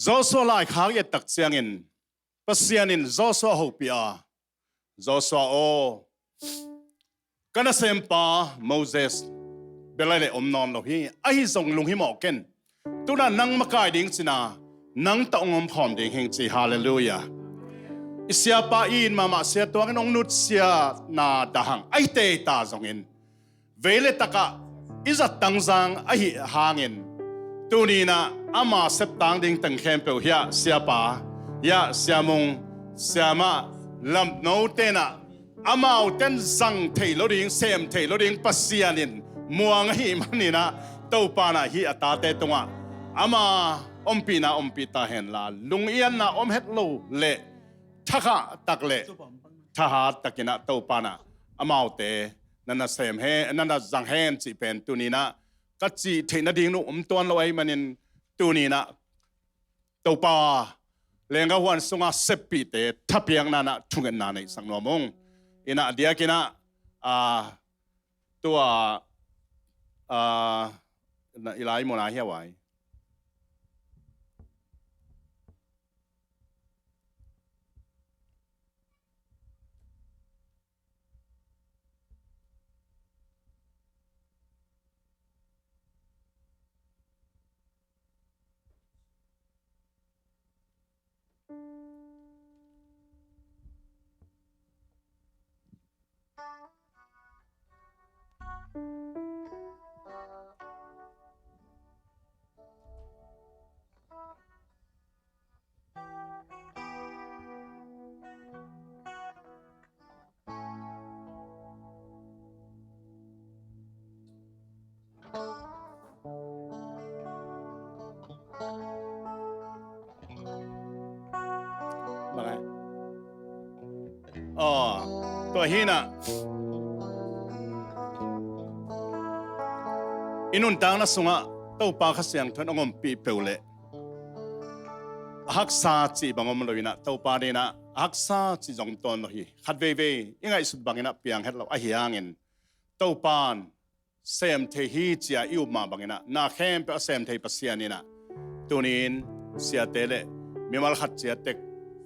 Joshua lai khang yet tak chiangin pasianin Joshua hopia Joshua o kana sempa Moses belale omnom lo hi ai zong lung hi mo ken tuna nang makai ding china nang ta ongom phom ding hing chi hallelujah isya pa in mama sia tuang nong nut sia na dahang ai te ta zongin vele taka izat tangjang ai hangin tunina ama septang ding tang kempel hia siapa ya siamung siama lam no tena amau ten zang thei loading sem thei loading pasianin muang hi manina topana hi atate tunga ama ompina ompita hen la lungian na om het lo le thaka takle thaha takina topana amau te nana sem he nana zang hen chi pen tunina kachi theina ding no ton lo ai manin tunina topa lenga wan sunga seppi te thapiang nana thungen na nei sangno mong ina dia kina tua na ilai mo na hiawaiตัวฮีน่ะอินุนตังนะสุงะเต้าปาขเสียงทนองมปีเปลเลฮักษาจีบังอมลอยนะเต้าปาเดนะฮักษาจีจงตอนลอยขัดเวยังไงสุดบังนะเปียงเฮ็ดเราอาหิยางินเต้าปานเซมเทฮีจีอาอิวมาบังนะนาเข้มเปเซมเทปัสยานี่นะตัวนี้เสียเตเลมีมัลขัดเสียเตก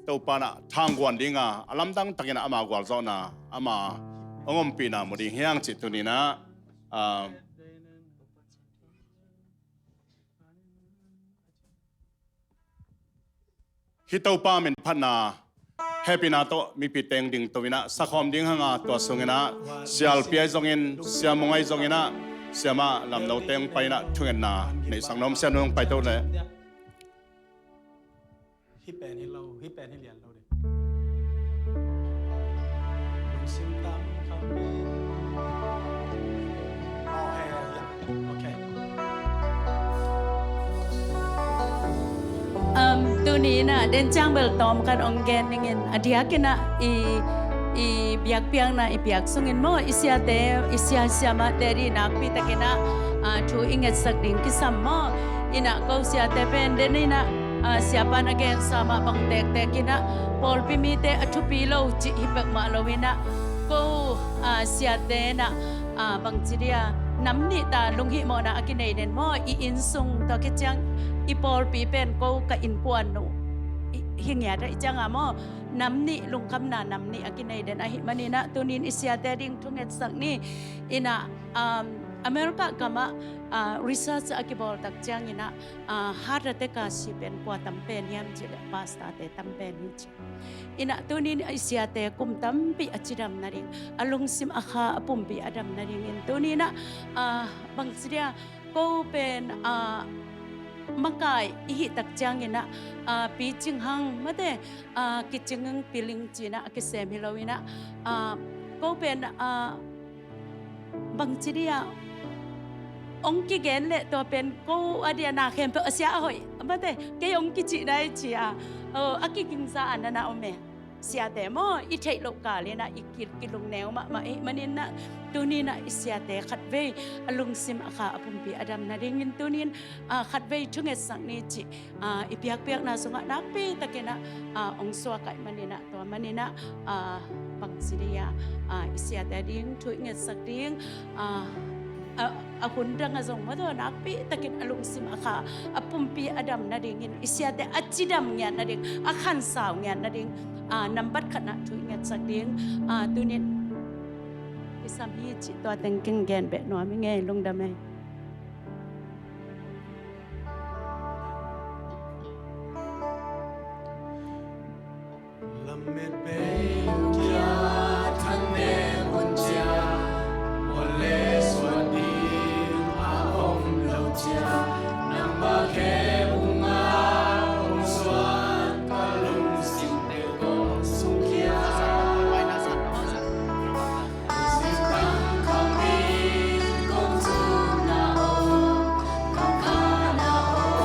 topana thangwan dinga alamdang takina ama gwalzona ama ongompina mudi hiang chitunina hitopa min phana happy na to mi piteng ding towina sakhom ding hanga to sungena sial piai zongin siamongai zongina siama lamno teng paina thungen na nei sangnom sianong pai to le hi pen hi lo hi pen hi lian lo de lung sim tam kham be oh yeah okay tu ni na den chang bel tom kan ong gen ngin adia kena i biak piang na i biak sungin mo isya siama teri nak pi takena thu inget sak ding kisam mo ina ko sia te pen den ina siapa nagen sama bang tek kina pol pimite athupi lo chi hipek ma lowina ko siate na bang chiria namni ta lunghi mo na akinei den mo I insung to ke chang I pol pi pen ko ka in puan no hingya da changa mo namni lungkam na namni akinei den ahi manina tunin isiate ding thunget sak ni ina America kama research akibol tak chang ina hara te ka si pen kwa tampen yam chile pasta te tampen ni ina tunin isiate kum tampi achiram naring alung sim akha apumpi adam naring in tunina bangsiria ko pen makai ihi tak chang ina pi chinghang mate kichingeng piling china akisem hilowina ko pen bangsiria ông kia ghen lệ tòa pen cô adia na khem pe asia hoi amate ke ông kia chi dai chi aki kim sa anana ome sia te mo I thei lo ka le na ikir kilung neu ma manin na tunin na sia te khat ve alung sim akha apumpi adam na ringin tunin khat ve thunge sang ni chi ipiak piak na sunga nak pe takena ong swa kai manina to manina pang siria sia te ding thu nge sak ding akun dang azong mo to nakpi takin alung sim aka apumpi adam na dingin isyate achidam nya na ding akhan saw nya na ding nambat khana thu ngat sak ding tunin isam hi chi to tengking gen be no mi nge lung da mai Lâm mệt bê kia thân em hôn cha Một lễ xuân đi ông lâu cha Nằm ba khẽ bung ông xuân Cả lung xin đều con sung kia Xin tăng khám in công dung na ô Cảm khá na ô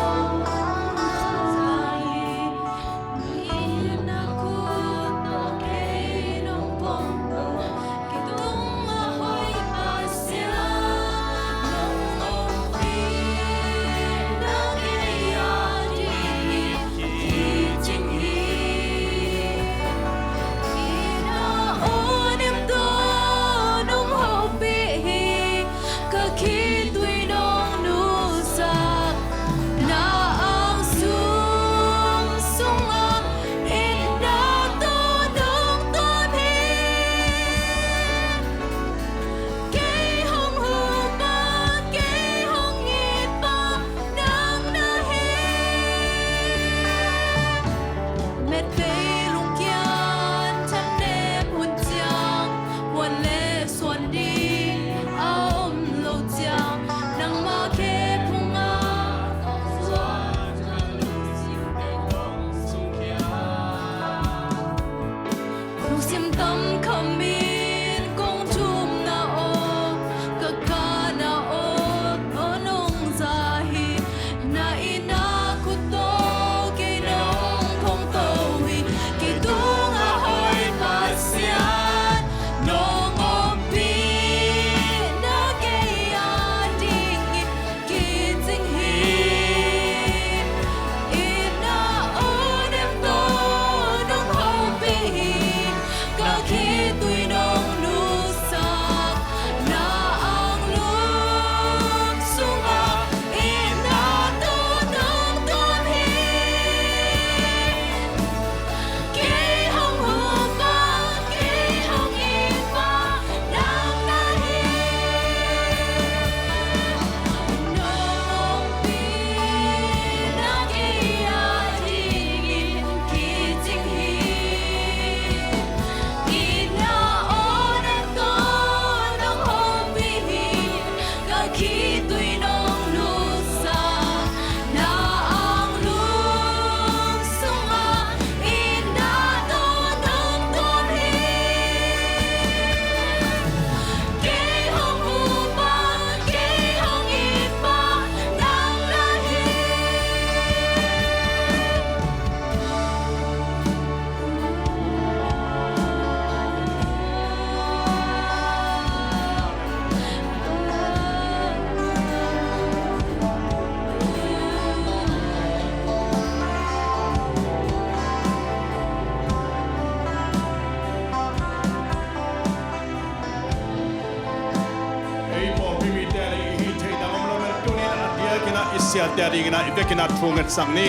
sia te ri na ivekina thungat sangni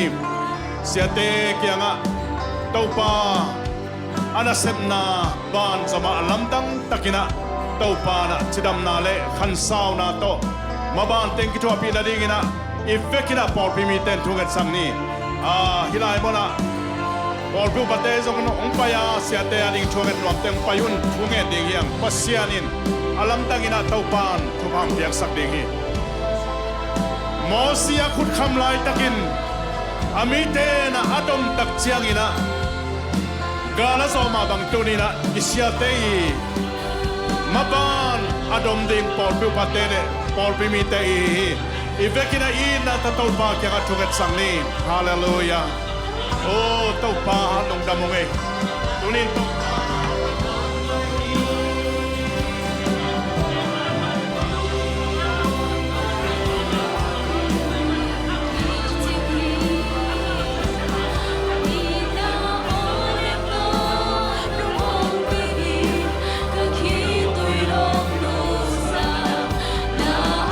sia te kyanga topa ana sepna ban zama lamdang takina topa na chidam na le khansau na to maban tengki to pi na ringina ivekina por pimi ten thungat sangni hilai bona por bu pate zong no ongpaya sia te aring thungat lam teng payun thunget ding yang pasianin alam tangina topan thupam biak sak ding hi Mosia khut kham lai takin amite na atom tak chiang ina gala so ma bang tunina isia te maban adom ding por pu patene por pi mi te ivekina ina ta to pa kya ka thuget sangni hallelujah oh to pa nong damonge tunin to Na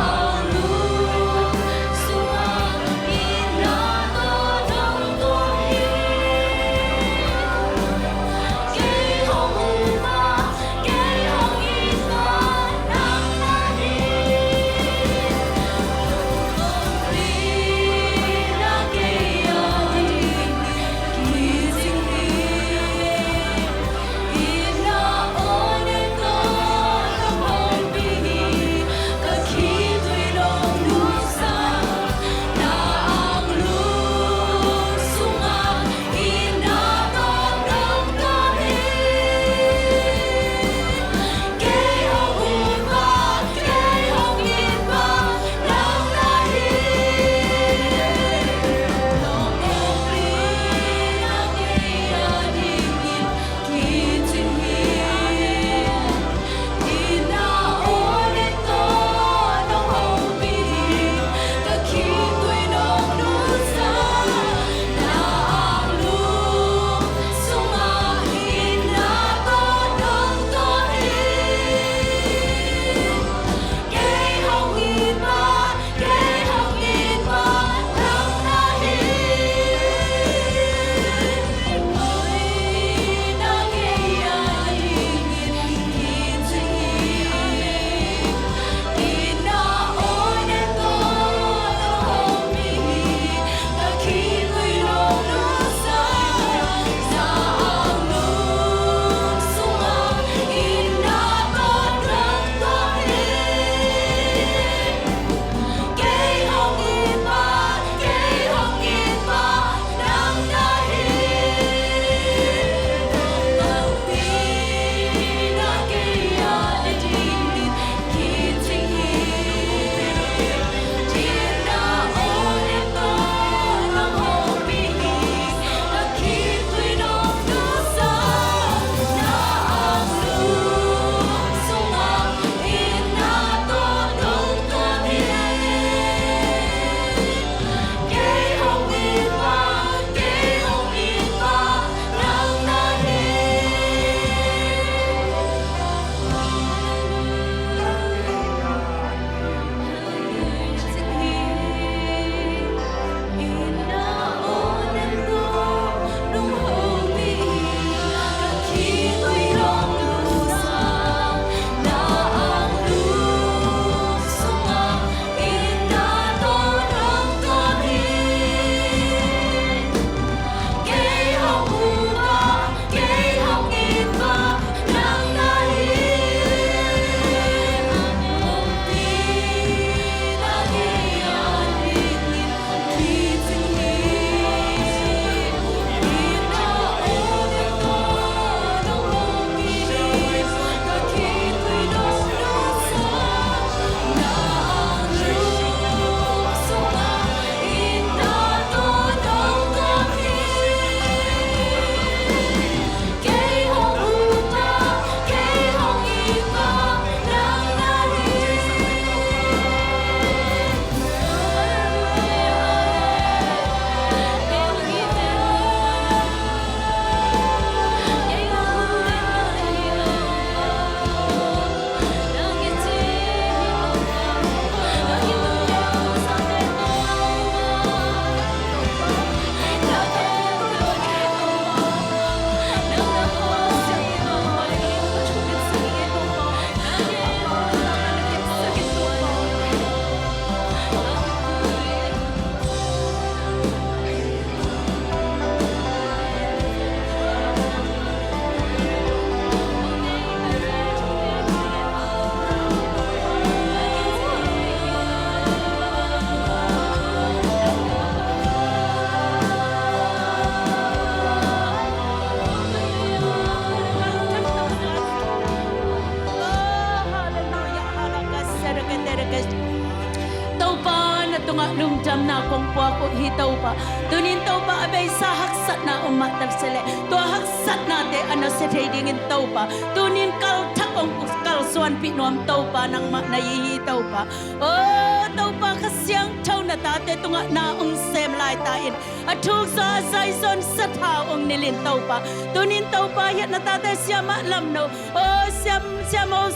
pua ko hitaw pa tunin taw pa abay sa haksat na umatal sele to haksat na te ano sa dingin taw pa tunin kal takong kal suan pinom taw pa nang nayihitaw pa oh taw pa kasyang taw na tate tunga na ong sem lai tain atuk sa saison sa taong nilin taw pa tunin taw pa yat na tate siya malam no oh siya mo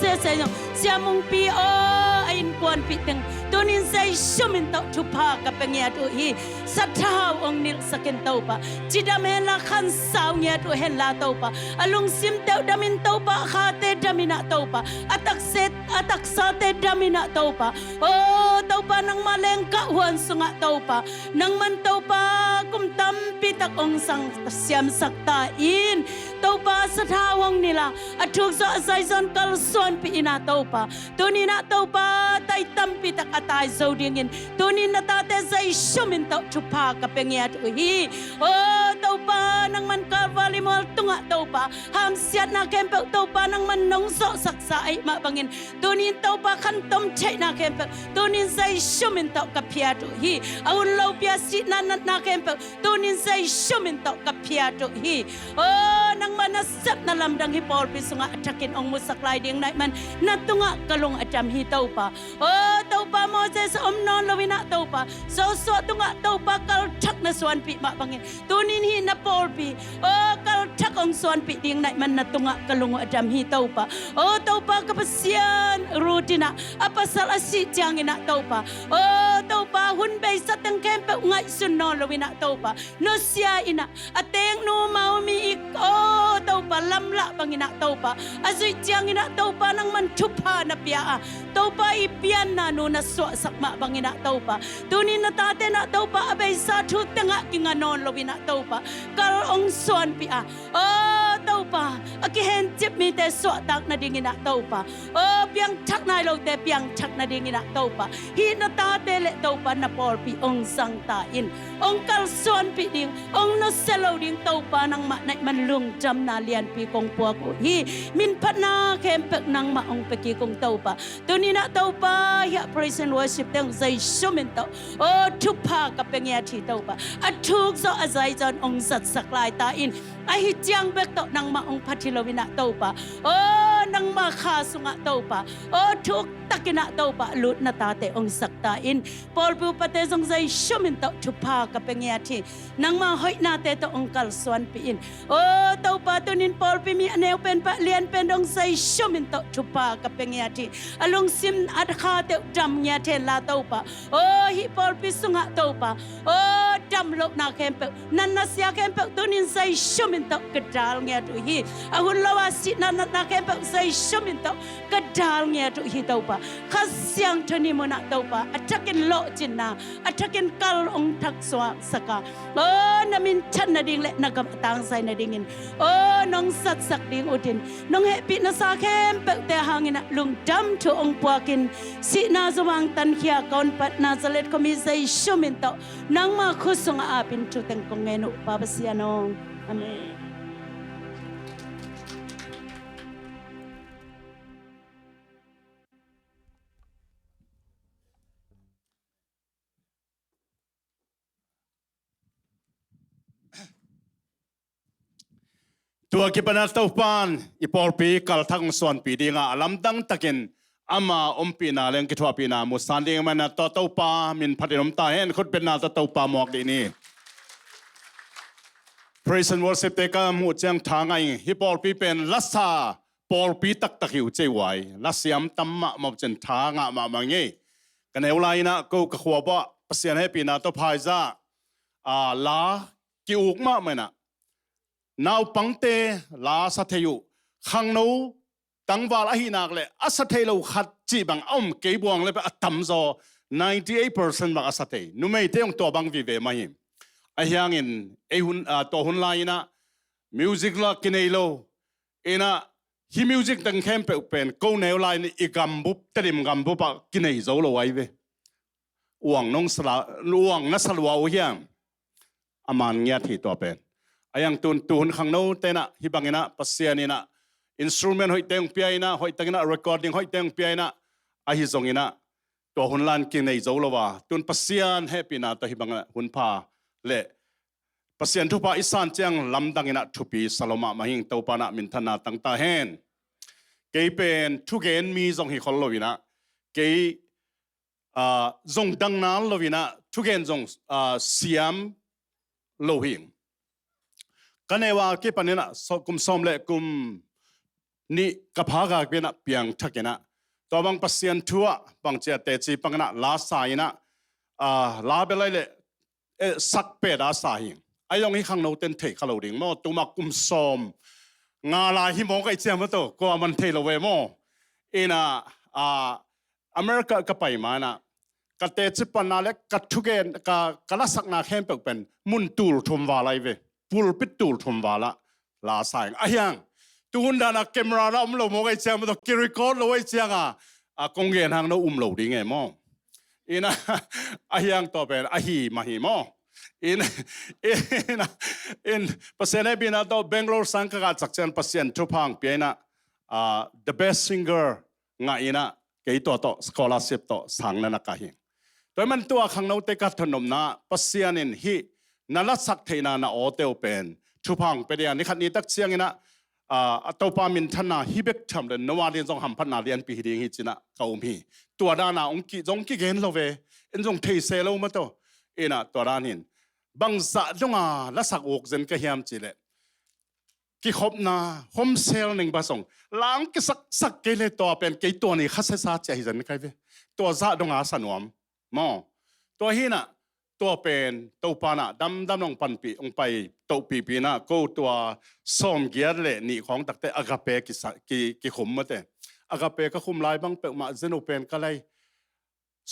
siya mong pi oh ain kuan piteng tunin say shumin taw tupa kapengya tu hi sa taong nil sakin taw pa jidam hen la khan saw nya tu hen la taw pa alung sim taw damin taw pa khate damina taw pa atak sa te damina taw pa oh taw pa nang maleng ka huan sunga taw pa nang man taw pa kum tam pitak ong sang siam sakta in taw pa sa tawang nila atuk sa saison kal son pi ina taw pa tunina taw pa tay tam pitak atay zodingin tunin na tate sa shumin taw chupa kapengya tu hi oh taw pa nang man karvali mol tunga taw pa ham siat na kempel taw pa nang man nong so saksa ay mabangin tunin taw pa kantom che na kempel tunin sa shumin taw kapya tu hi awun law pya sit na kempel tunin sa shumin taw kapya tu hi oh nang manasap na lamdang hi Paul pisunga atakin ong musaklay ding na man natunga kalong atam hi taw pa oh taw pa Moses non lawina taw pa so tunga taw pa kal thak na suan pi ma bangin tunin hi na Paul pi oh kal thak ong suan pi ding na man natunga kalong atam hi taw pa oh taw pa kapasian rutina apasal asi jang ina taw pa oh taw pa hun bay sa tang kempe ngai sun non lawina taw pa no sia ina ateng no mau mi oh taw pa lamla bangina taw pa azui jang ina taw pa nang man thupa na pia taw pa ipian na no na so sakma bangina taw pa tunin na tate na taw pa abay sa thu tanga kinga non lawina taw pa kal ong suan pi oh taw pa akihen chip mi te so tak na dingina taw pa oh piang thak nai lo te piang thak na dingina taw pa hi na tate le taw pa na por pi ong sang ta in ong kal suan pi ding ong no selo ding taw pa nang ma nai man lung jam na lian pi kong pua ko hi min phat na kem pek nang ma ong peki kong taw pa tunin na taw pa ya praise and worship teng zai shumin taw oh thupa kapengya thi taw pa athuk so azai jon ong sat saklai ta in ai hi chiang bek to nang ma ong phathilowina taw pa oh nang ma kha sunga taw pa oh thuk takina taw pa lut na tate ong sakta in Paul pu pate jong zai shumin taw thupa kapengya thi nang ma hoi na te to ong kal suan pi in oh taw pa tunin Paul pi mi aneu pen pa lian pen dong zai shumin taw thupa kapengya thi alung sim ad kha te dam nya the la taw pa oh hi Paul pi sunga taw pa oh dam lok na kempe nan na sia kempe tunin zai shumin taw kadal nya tu hi ahun lawa si na kempe zai shumin taw kadal nya tu hi taw pa khasyang thani mona taw pa atakin lo chin na atakin kal ong thak swa saka oh namin chan na ding le nagam tang sai na dingin oh nong sat sak ding utin nong happy na sa kempe te hangina lung dam tu ong puakin si na zawang tan khia kon pat Nazaret ko mi zai shumin taw nang ma khusung apin tu teng kong ngenu babasiano amen tua kipanat taw pan ipor pi kal thang suan pi dinga alam dang takin ama ompi na leng kitwa pi na musan ding man to taw pa min phadinom ta hen khut pen na to taw pa mok di ni praise and worship te ka mu chang thangai hi por pi pen lasa por pi tak tak hiu che wai lasiam tamma mo chen thanga ma mangi kaneu lai na ko ka khwa ba pasian he pi na to phai za la ki uk ma mena now pangte la satheyu khangno tangwal ahi nak le asathelo khat chi bang om ke buang le atam zo 98% ba asathe numei te ong to bang vi ve mai ahyangin ehun to hun lai na music la kinelo ena hi music tang khem pe pen ko neu lai ni igam bup trim gam bup kinei zo lo wai ve uang nong sala luang na salwa o hiam aman nya thi to pen ayang tun khang no tena hibangina pasianina instrument hoi teng piaina hoi tangina recording hoi teng piaina ahi zongina ตัวหุ่นลานกินในโจลว่าตุนปัสยานเฮปีนาตัวฮิบังหุ่นพาเละปัสยานทุพาอิสานเจียงลำดังอินะทุปีสลมามาหิงตัวปานะมินธนาตั้งตาเฮนเกยเป็นทุกเกนมีจงฮิคอลโลวินะเกยจงดังนั้นโลวินะทุกเกนจงเสียมโลหิงกันเอว่าเก็ปนินะกุมสมเละกุมนี่กับพากากเป็นนะเปียงทักนะตัวบางปัสยันทัวบางเจ้าเตจีปังนะลาสายนะลาเบลัยเลยสักเป็ดอาสายไอ้ยองที่ข้างโน้ตเต็นเทขลุ่ยดิ่งมั่วตัวมากุมสมงาลาหิมองไอ้เจ้ามั่วตัวก็มันเทลเวมั่วอินะอเมริกาก็ไปมานะกัเตจิปันนาเล็กกัทุกเกนกัลสักนาเข้มเป็นมุนตูลทุมวาไลเวปูลปิดตูลทุมวาละลาสายไอ้ยังตูนดานักแคมราเราอุ้มเราโมกไอ้เจ้ามันต้องกิริคอร์ดเราไอ้เจ้ากงเงินทางเราอุ้มเราดิ่งไงมั่วอินะไอ้ยังต่อเป็นไอ้หีมาหีมั่วin pasien ay binato Bangalore sang kagat saksan pasien tupang piana the best singer nga ina kay to scholarship to sang na nakahin toy man tua khang no te ka thonom na pasianin hi nalasak theina na otel pen tupang pedia ni khat ni tak chiang ina atopa min thana hibek tham le nawalin jong ham phan na lian pi hiding hi china kaum hi tua da na ong ki gen lo ve in jong thei se lo ma to ina to raninบางสัตว์จงละสักอกเจนก็เฮียมจีเลยกิขบนาโฮมเซลหนึ่งผสมล้างกิสักเกลตัวเป็นเกตัวนี้ข้าศึกษาใจเจนใครเวตัวสัตว์จงสนวมมอตัวฮีน่ะตัวเป็นตัวปานะดำลงปันปีองไปตัวปีน่ะก็ตัวส้มเกียร์เลยนี่ของตักแต่อากาเปกิขมมาแต่อากาเปก็คุมลายบางเปมาเจนุเป็นก็เลย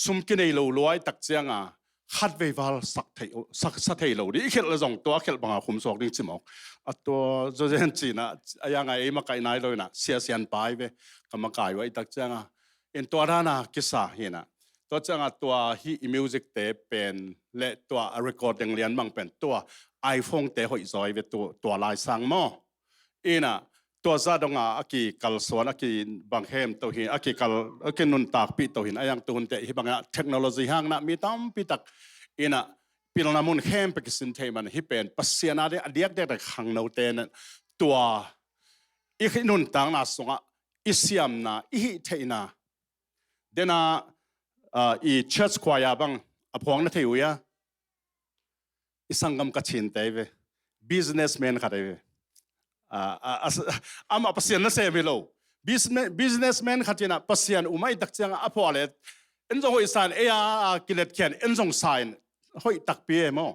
ซุมกินในโลลอยตักเจียงขัดเววาลสักเทโลดิเขลละจงตัวเขลบางคุมสอกดิ้งจิมอกตัวโจเจนจีนะยังไงมาไกลนายเลยนะเสียเสียนไปเวกำมากายไว้ตักจังอินตัวด้านะกิสาเห็นนะตัวจังตัวฮีมิวสิกเตเป็นและตัวเรคคอร์ดยังเรียนบางเป็นตัวไอโฟนเตหอยซอยเวตัวลายสังมออินะตัวซาดงอากีกัลสวนอากีบางเฮมตัวหินอากีกัลอากีนุนตากปีตัวหินอายังตัวหินเตะฮิบางอะเทคโนโลยีห้างนะมีตั้มปีตักอินะปีลนามุนเฮมไปกิสินเทมันฮิเป็นปัสยานาเดอเดียกเด็กขังโนเตนตัวอีกนุนต่างนาสงะอิสยามนาอีเทนาเดนาอีเชิร์ชควายบังอภวงนาเทียอิสังกัมกัชินเตเวบิสเนสแมนขัดเวอามาpasien na se milo businessman khatina pasien umai dakchang apole enjong hoi san ea kilet khen enjong sign hoi tak pi mo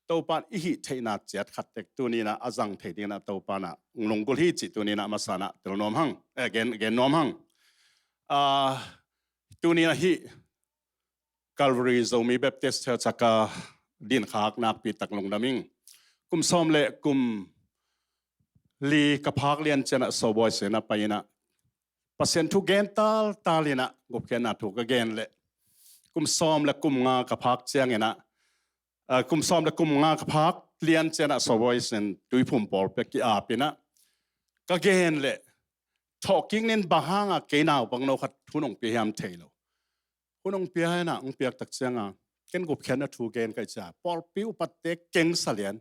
topan ihi theina chat khat tek tuni na ajang theiding na topana nglongkul hi chi tuni na masana telnom hang again nom hang tuni na hi Calvary Zomi Baptist Church ka din khak nak pi tak long daming kum som le kumลีกับพักเรียนเจนะสอบอยเสนาไปนะเปอร์เซ็นต์ทุกเกณฑ์ตาลีนะกบเกณฑ์นะถูกก็เกณฑ์เลยกุมซ้อมและกุมงากับพักเจียงเงนะกุมซ้อมและกุมงากับพักเรียนเจนะสอบอยเสนตุยพุ่มปอลเปกี้อาปีนะก็เกณฑ์เลยทอกิ้งเน้นบางห้างเกณฑ์เอาบางโนขัดทุนองเปียมเทโลทุนองเปียให้นะองเปียตักเจียงเกณฑ์กบเกณฑ์นะถูกเกณฑ์ก็จะปอลปิ้วปัดเตกเก่งเสลียน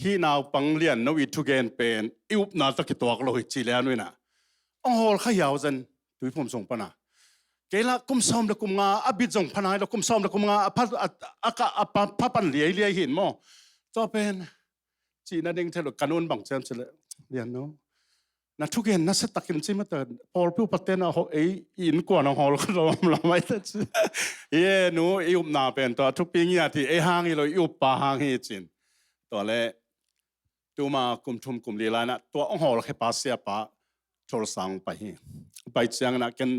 ฮีนาวปังเลียนนวิทุเกนเป็นอิวนาตะกิตัวกโลหิจีเลียนด้วยนะองโหลขยาวจันตุยผมส่งปนะเกล้ากุมซ้อมและกุมงาอบิดส่งพนายและกุมซ้อมและกุมงาพัปันเลียหินมั่วจะเป็นจีนั่นเองเทลกันุนบังเจมส์เลยเรียนเนาะนัทุเกนนัสตักินจิมาแต่พอพิวปัตเตนะเขาอินกว่าน้องฮอลก็เราไม่ได้หนูอิวนาเป็นตัวทุกปีนี้ที่ห้างอีเราอิวปาห้างฮีจินตัวเล่ตัวมากุมทุมกุมลีลานะตัวองหอลแค่ปาเสียปาโทรศัพท์ไปเชียงนะกัน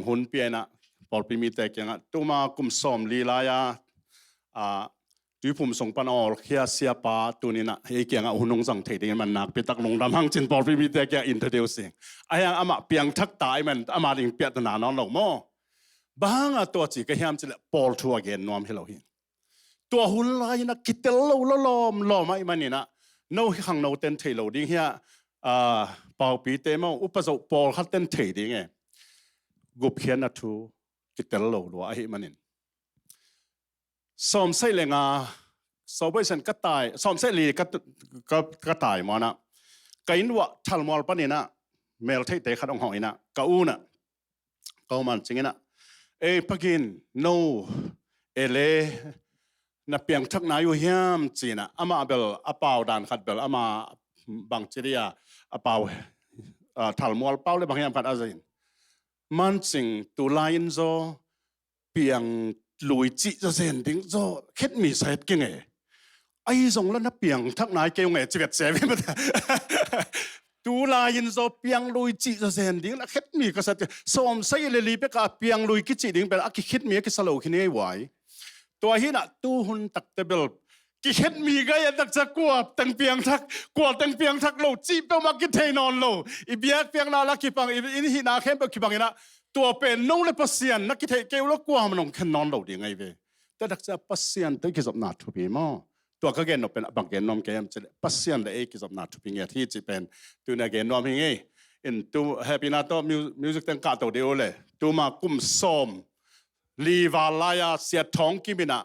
หุ่นเปียนะปอลปีมีแต่กันตัวมากุมสอมลีลายาตัวผมส่งปันออลแค่เสียปาตัวนี้นะไอ้เกี่ยงหุ่นงสังเทดีมันนักไปตักลงดำหังจินปอลปีมีแต่กันอินเทอร์เดลสิงไอ้ยังอามาเปียงทักตายมันอามาดิงเปียตนาน้องหลงมั่วบางตัวจีก็เฮียมจิเลปอลทัวร์เกนนอมให้เราเห็นตัวหุ่นลายนะกิเตลล้อไม่มันนี่นะโน้ขังโน้เต้นเทโลดิ้งเฮียเป่าปีเตมอุปสรรคปอลขัดเต้นเทดิ้งไงกุบเขียนนะทูเก กิเตลโลดัวไอ้มันนินสอมใส่เลงาสอบไปเส้นก็ตายสอมใส่ลีก็ตายมานะกินว่าทัลมอลปนี่นะเมลเทเตขัดองหอยนะกะอูนะก็มันจริงนะพักินโนเอเลนับเพียงทักนายอยู่เฮียมจีนะอามาเบลอาเปาดานขัดเบลอามาบางจีเรียอาเปาทัลมอลเปาเลยบางอย่างขัดอาจินมันจริงตัวไลน์โซเพียงลุยจีจะเส้นดิ้งโซเข็ดมีเศษกิ่งไอ้ส่งแล้วนับเพียงทักนายเกี่ยวไงจีเวตเสียไปหมดตัวไลน์โซเพียงลุยจีจะเส้นดิ้งแล้วเข็ดมีก็สัตย์สมใส่เลยลีเปกาเพียงลุยกิจีดิ้งเป็นอักขิดมีกิสโลกินเอไว้ตัวหินะตู้หุ่นตักเตเบลกิเห็นมีก็ยังตักจะกวบตั้งเปียงทักกวบตั้งเปียงทักโลจีบมากิเทนอนโลอีเบียกเปียงนาลักกิปังอินหินาเข้มกิปังอินะตัวเป็นน้องเลยปัสยานนักกิเทเกลกวมันน้องแค่นอนโลดีไงเว้แต่ตักจะปัสยานตัวกิจอบนาทุบีมั้งตัวก็เกณฑ์เป็นบางเกณฑ์น้องเกณฑ์จะปัสยานเลยกิจอบนาทุบีเงี้ยที่จะเป็นตัวในเกณฑ์น้องเงี้ยอินตัวแฮปปี้นาตัวมิวสิกตั้งกาตัวเดียวเลยตัวมากุมซ้อมลีวาลายาเสียท้องกิบินะ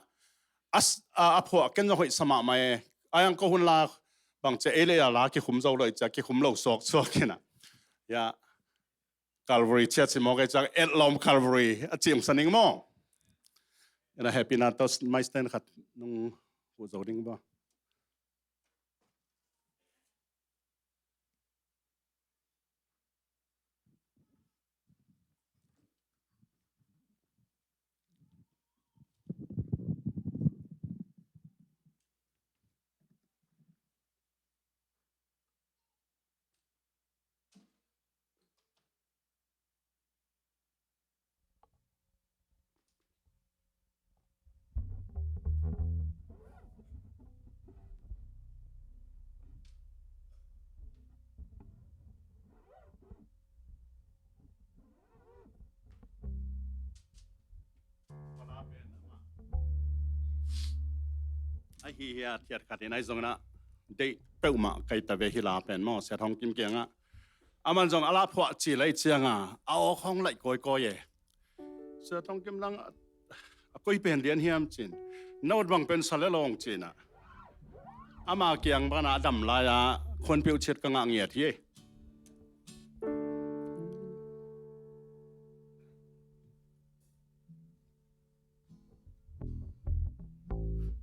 อาพวกกันจะหอยสมาไม่อายังก็หุ่นลาบางเจเอเลยลาคิคุมโจเลยจะคิคุมโลกสอกกันนะยาคาลวอรี่เชื่อสิมองกันจากเอ็ดลอมคาลวอรี่จิมสันนิงมองนะแฮปปี้นาตัวไม่สเตนขัดนุ่งหัวโจดิ้งบ่ไอ้เฮียเทียดขัดในตรงนั้นได้เป้าหมายไกลตะเวหิลาเป็นหม้อเสียทองกิมเกียงอ่ะอามันจงอาลาพวกจีไรเจียงอ่ะเอาของไหลก้อยก้อยเสียทองกิมลังก้อยเป็นเรียนเฮียมจีนนวดบังเป็นสารลงจีนอ่ะอามาเกียงบ้านดำลายอ่ะคนเปียวเช็ดกังเงียที่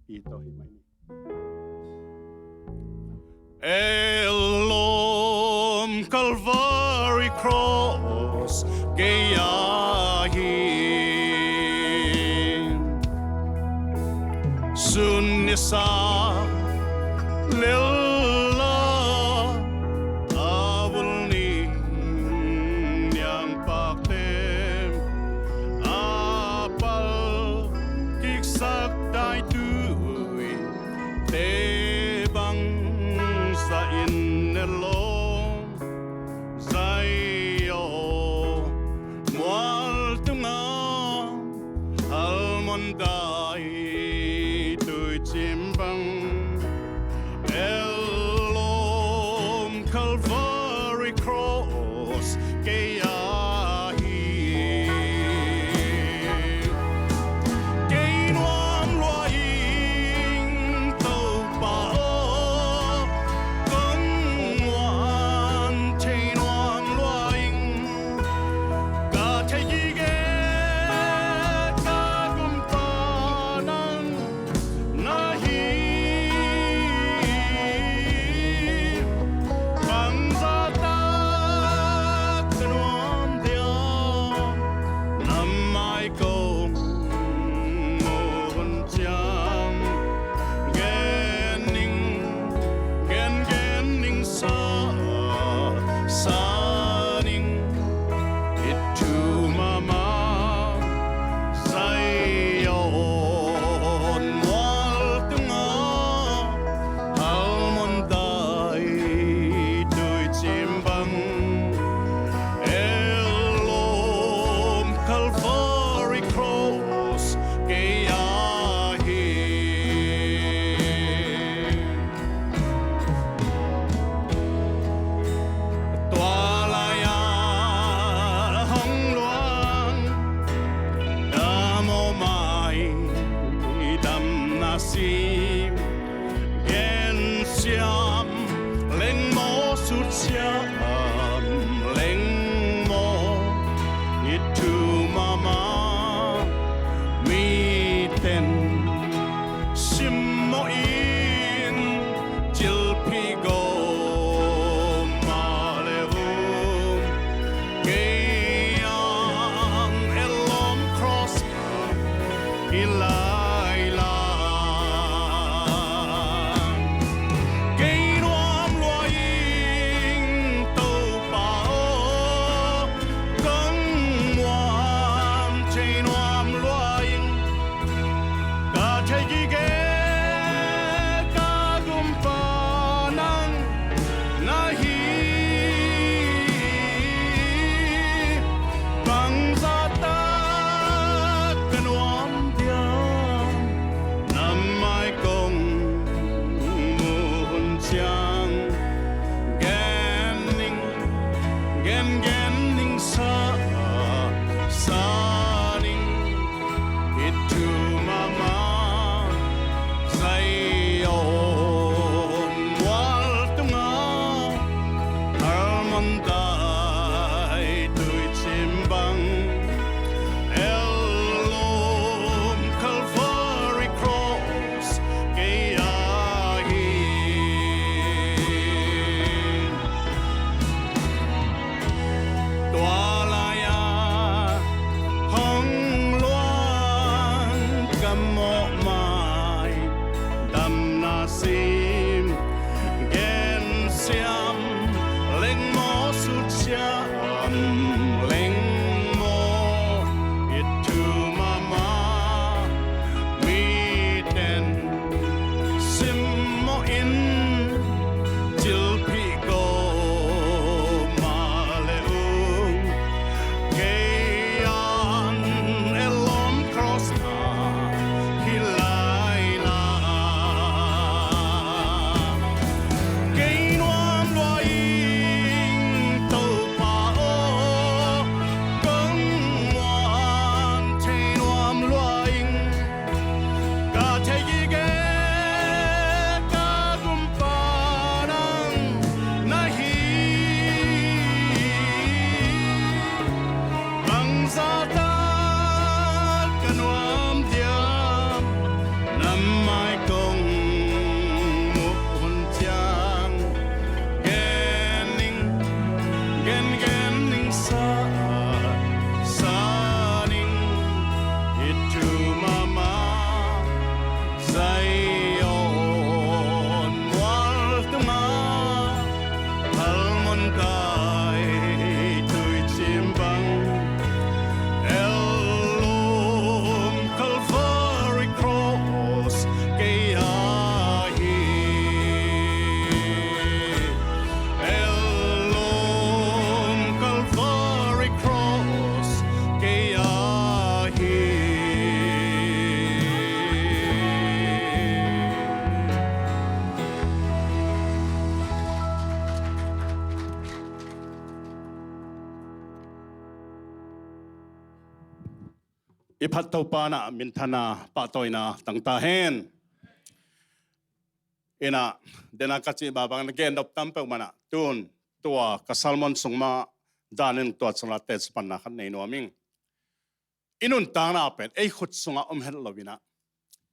อีต่อหิไม่Elom Calvary Cross Gayahin Sunnisa Lilla Avulning Yang Paktem Apal Kiksak Dai Tui Tebang Sa inelong Zayo Mual tunga Almonday Tuy chimbang Elom Calvary Cross Gayahi Gay nuam loing Tâu bao Bangsa chạm lên mô sút chạm lên mô ít tu mama mi tên sim mô in chil pi go ma le hu gayang elom cross ilai la cây loam loa in tàu bao cong loam chơi loam loa in cả thế gì ghé cả gum pa nang na hi bang za ta kan loam dia năm mai công muôn chang gan ninh sa ninh it to mama say on wal tunga almondai tui chimbang Elom Calvary Cross Gayahin Tualaya Hong Luan Gamo Mai Dam Nasim Gen Siam Leng Mo Sut Siam Leng Mo It to Mama Mi Ten Sim Mo In Til Pi Go Ma Le Ung Gayan Elom Cross Na Hilai La Cây loam loa in tàu bao cong loam chơi loam loa in cả thế gì ghé cả gum pa nang na hi bang za ta kan loam dia năm mai công muôn chang gen ninh sa ninh it to mama say on wal tunga almondai tui chimbang Elom Calvary Cross Gayahin Elom Calvary Cross Gayahin Ipat tau pa na mintana patoy na tangta hen ina dena kachi babang again dop tampel mana tun tua kasalmon sungma danin tua chana tes panna khan nei no ming inun tana pen ei khut sunga hel lovina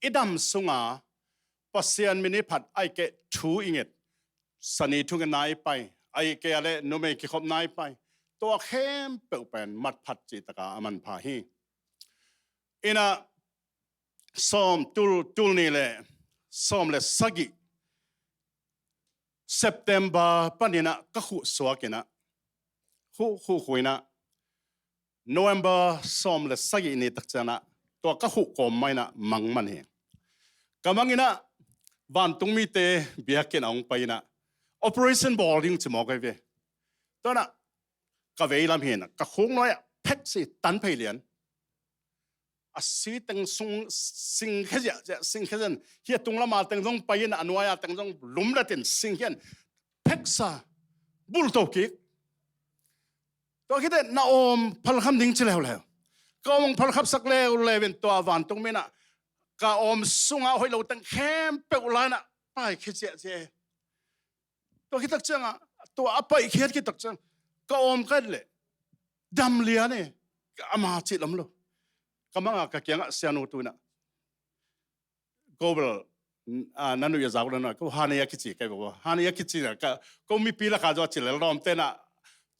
idam sunga pasian mini phat ai ke thu inget sani thu nai pai ai ke ale no me ki khop nai pai to khem pe pen mat phat chi taka aman pha hi ina som tul ni le som le sagi September panina ka khu swakena khu khuina November som le sagi ni takchana to ka khu kom maina mangman he kamangina van tungmi te biakin ong paina operation boarding chmo ka ve to na ka veilam hena ka khong noya phek si tan phelian asi teng sung sing khaja sing khajan hi tungla ma teng jong pain anwaya teng jong lumla ten sing hian pheksa bul to ki to khite na om phal kham ding chileu leu ka om phal khap sak leu leven to awan tung mena ka om sunga hoi lo teng khem pe ulana pai khije je ตัวคิดตักเจ้าตัวอภัยเขียดคิดตักเจ้าก็อมกันเลยดำเลียเนี่ยอามาจิตลำโลก็มังกะเกียงเสียนุตัวน่ะก็เบลนั่นอยู่จากนั้นก็ฮานี่ยคิดจีกันบอกว่าฮานี่ยคิดจีน่ะก็มีปีละข้าจะจิตเลยรอมเต้นอ่ะ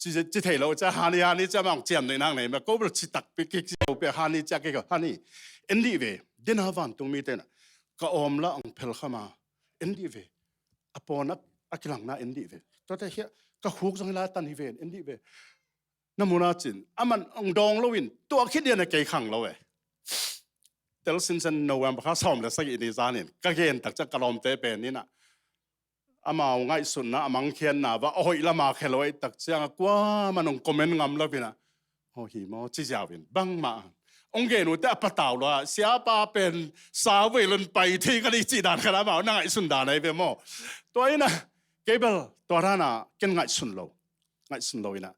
จิตเหล่าจะฮานี่จะมังเจียมในนั่งไหนมาก็เบลจิตตักไปกิจเอาไปฮานี่จะกี่ก็ฮานี่เอ็นดีเวเดินหาวันตรงมีเต้นก็อมละอังเพลเข้ามาเอ็นดีเวอปอนักอักลังน่ะเอ็นดีเวตัวแต่เฮียก็ฮุกจังละตันฮีเวเอ็นดีเวน้ำมูนาจินมันองดองลวินตัวคิดเดียนเกี่ยขังเราแต่ละสินสันโนวันพระสอมและสักอินิจานินก็เห็นตักจะกระลอมเตเป็นนี่นะมาเอาง่ายสุดนะมังเขียนนะว่าโอ้ยละมาแค่ลอยตักจะกว่ามันองคอมเมนต์งำแล้วพี่นะโอ้ยมอจิจาวินบังมาองเกนุแต่ปะตาวละเสียป้าเป็นสาวเวลุนไปที่กันดีจีดานขนาดมานั่งไอสุนดานไอเบมอตัวนี้นะเกเบลตัวนั้นนะเก่งง่ายสุดเลยนะ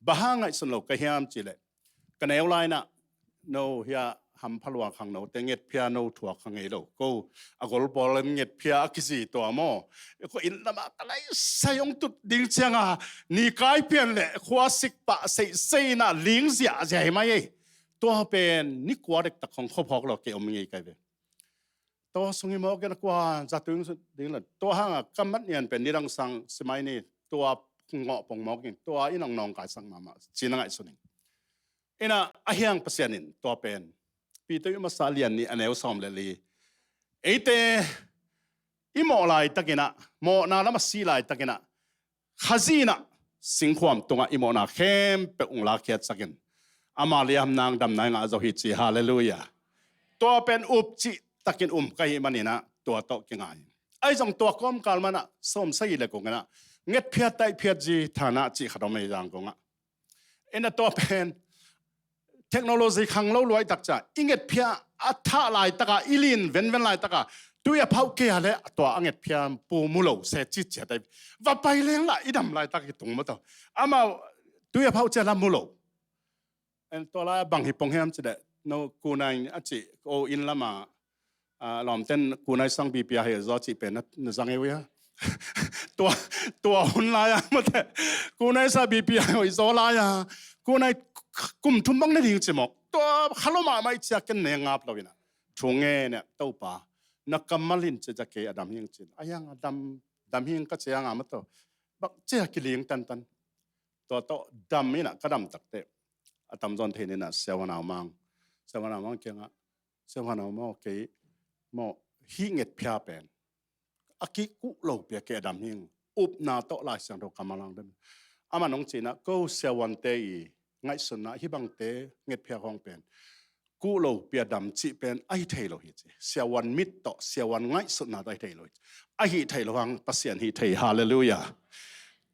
บ้าง่ายสุดเลยก็เฮียมจีเลยกันเอวไลน์นะโนเฮียทำพลวงขังโนแต่เงียบเพียโนถั่วขังเอโลก็อากอลบอลเงียบเพียกิสิตัวมอก็อินละมาอะไรสยองตุดดิ้งเชียงนี่กลายเปลี่ยนเลยขวาสิกปะเสยน่ะลิงเสียใจไหมตัวเป็นนิกวาเด็กตะของข้อพอกเราเกี่ยวมีกันไปตัวสงฆ์มอกันกว่าจัดถึงดิ้งเลยตัวห้างกำมัดเนี่ยเป็นนิรังสังสมัยนี้ตัวเงาะปงมอกินตัวอินองกายสังมาจีนังไอสุนิงอินะอาเฮียงเปอร์เซ็นต์ตัวเป็นปีตัวมาสาเลียนนี่อันเอวซ้อมเลยไอ้เตอิโมลายตะกินะโมนาละมาสีลายตะกินะข้าจีนะสิงความตรงอิโมนาเข้มเปองลาเกียสักินอามาเลียมนางดำนายงาจะฮิตจีฮาเลลูยาตัวเป็นอุบจิตะกินก็ฮิมันนี่นะตัวโตกิงไงไอ้จงตัวก้มกาลมันนะส้มใส่เลยกงนะเงียบเพียไตเพียจีฐานะจีขดมไม่ยังกงอ่ะไอ้นั่นตัวเป็นเทคโนโลยีขังเรารวยตักจ่าอิงเกตเพียอัฐาลายตักอิลินเว้นลายตักตัวอย่าเผาเกลียเลยตัวอังเกตเพียปูมุโลเสจิตเจได้ว่าไปเลี้ยงละอีดำลายตักตรงมาตัวอามาตัวอย่าเผาเจละมุโลเอ็นตัวละบางฮิปงเฮมจะได้โนกูนายอจิโออินละมาลอมเต้นกูนายสังบีเปียเฮจอจิเป็นนั่นสังเอวียตัวหุ่นลายมาแต่กูนายสังบีเปียเฮจอลายกูนายกุมทุ่มบังในดิ่งจิมอกตัวขลุ่มไม่จะกันเนียงอับเราเนี่ยช่วงเนี่ยเต้าป่านักกำมลินจะเกยอดัมยิงจินอายังอดัมยิงก็จะยังอามาตัวบักเจ้ากิเลงตันตัวโตดัมนี่นะก็ดัมตักเตะอดัมจอนเทนี่นะเสวนามังเกี่ยงเสวนามังเกยมอหิงเอ็ดเพียเป็นอากิกุโลเปียเกอดัมยิงอุบนาโตลายเสียงดอกกำมลังเดินอามันน้องจีนะก็เสวันเตยง่ายสุดนะฮิบังเตเงียบเพียของเป็นกูโลเปียดำจีเป็นไอเทโลฮิตเสียวันมิดต่อเสียวันง่ายสุดนะไอเทโลไอฮิเทโลหังปัสยันฮิเทฮาเลลูยา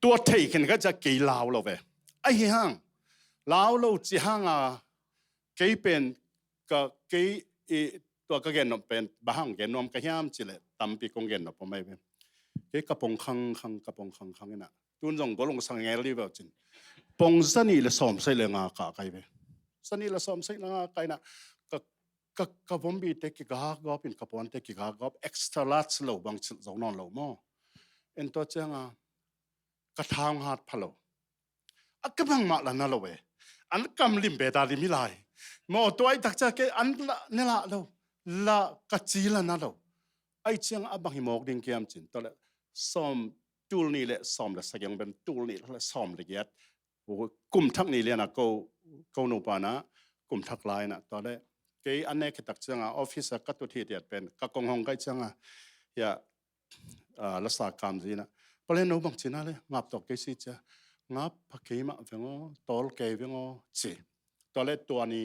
ตัวเทกันก็จะกี่ลาวเราเว้ไอฮิฮังลาวเราจีฮังกี่เป็นก็กี่ตัวก็เกณฑ์เป็นบ้างเกณฑ์นวมก็ยามจีเลยตั้มปีกงเกณฑ์ผมไม่เป็นกี่กระปงคังนี่นะตุนจงก็ลงสังเกตรีบจินปงสันนี่ละสอมใส่เรื่องอากาศไกไปสันนี่ละสอมใส่เรื่องอากาศนะก็ผมบีเทกิกากอบอินกับผมเทกิกากอบเอ็กซ์ตร้าลัสโลบางสิ่งนอนโลมอเอ็นตัวเจ้ากระทางหาดพะโลก็บังมาละนั่นโลเวอันกำลิมเบดาลิมิไลมอตัวไอ้ตักจะเกอันละเนี่ยละโลละกัจจิละนั่นโลไอ้เจ้าอับบังหิมอกดิ้งเกียมจินตัวละสอมตูลนี่แหละสอมละสักอย่างเป็นตูลนี่ละสอมละเอียดกุมทักนี่เลยนะก็นูปานะกุมทักลายนะตอนแรกเกี่ยอันนี้คิดตักจังออฟฟิศก็ตัวที่เดียดเป็นก็กองห้องก็จังอย่ารักษาการจีนะเพราะฉะนั้นบางทีนั่นเลยงับตกเกี่ยสิจ้ะงับพักเกี่ยมาเพียงตอลเกี่ยเพียงจีตอนแรกตัวนี้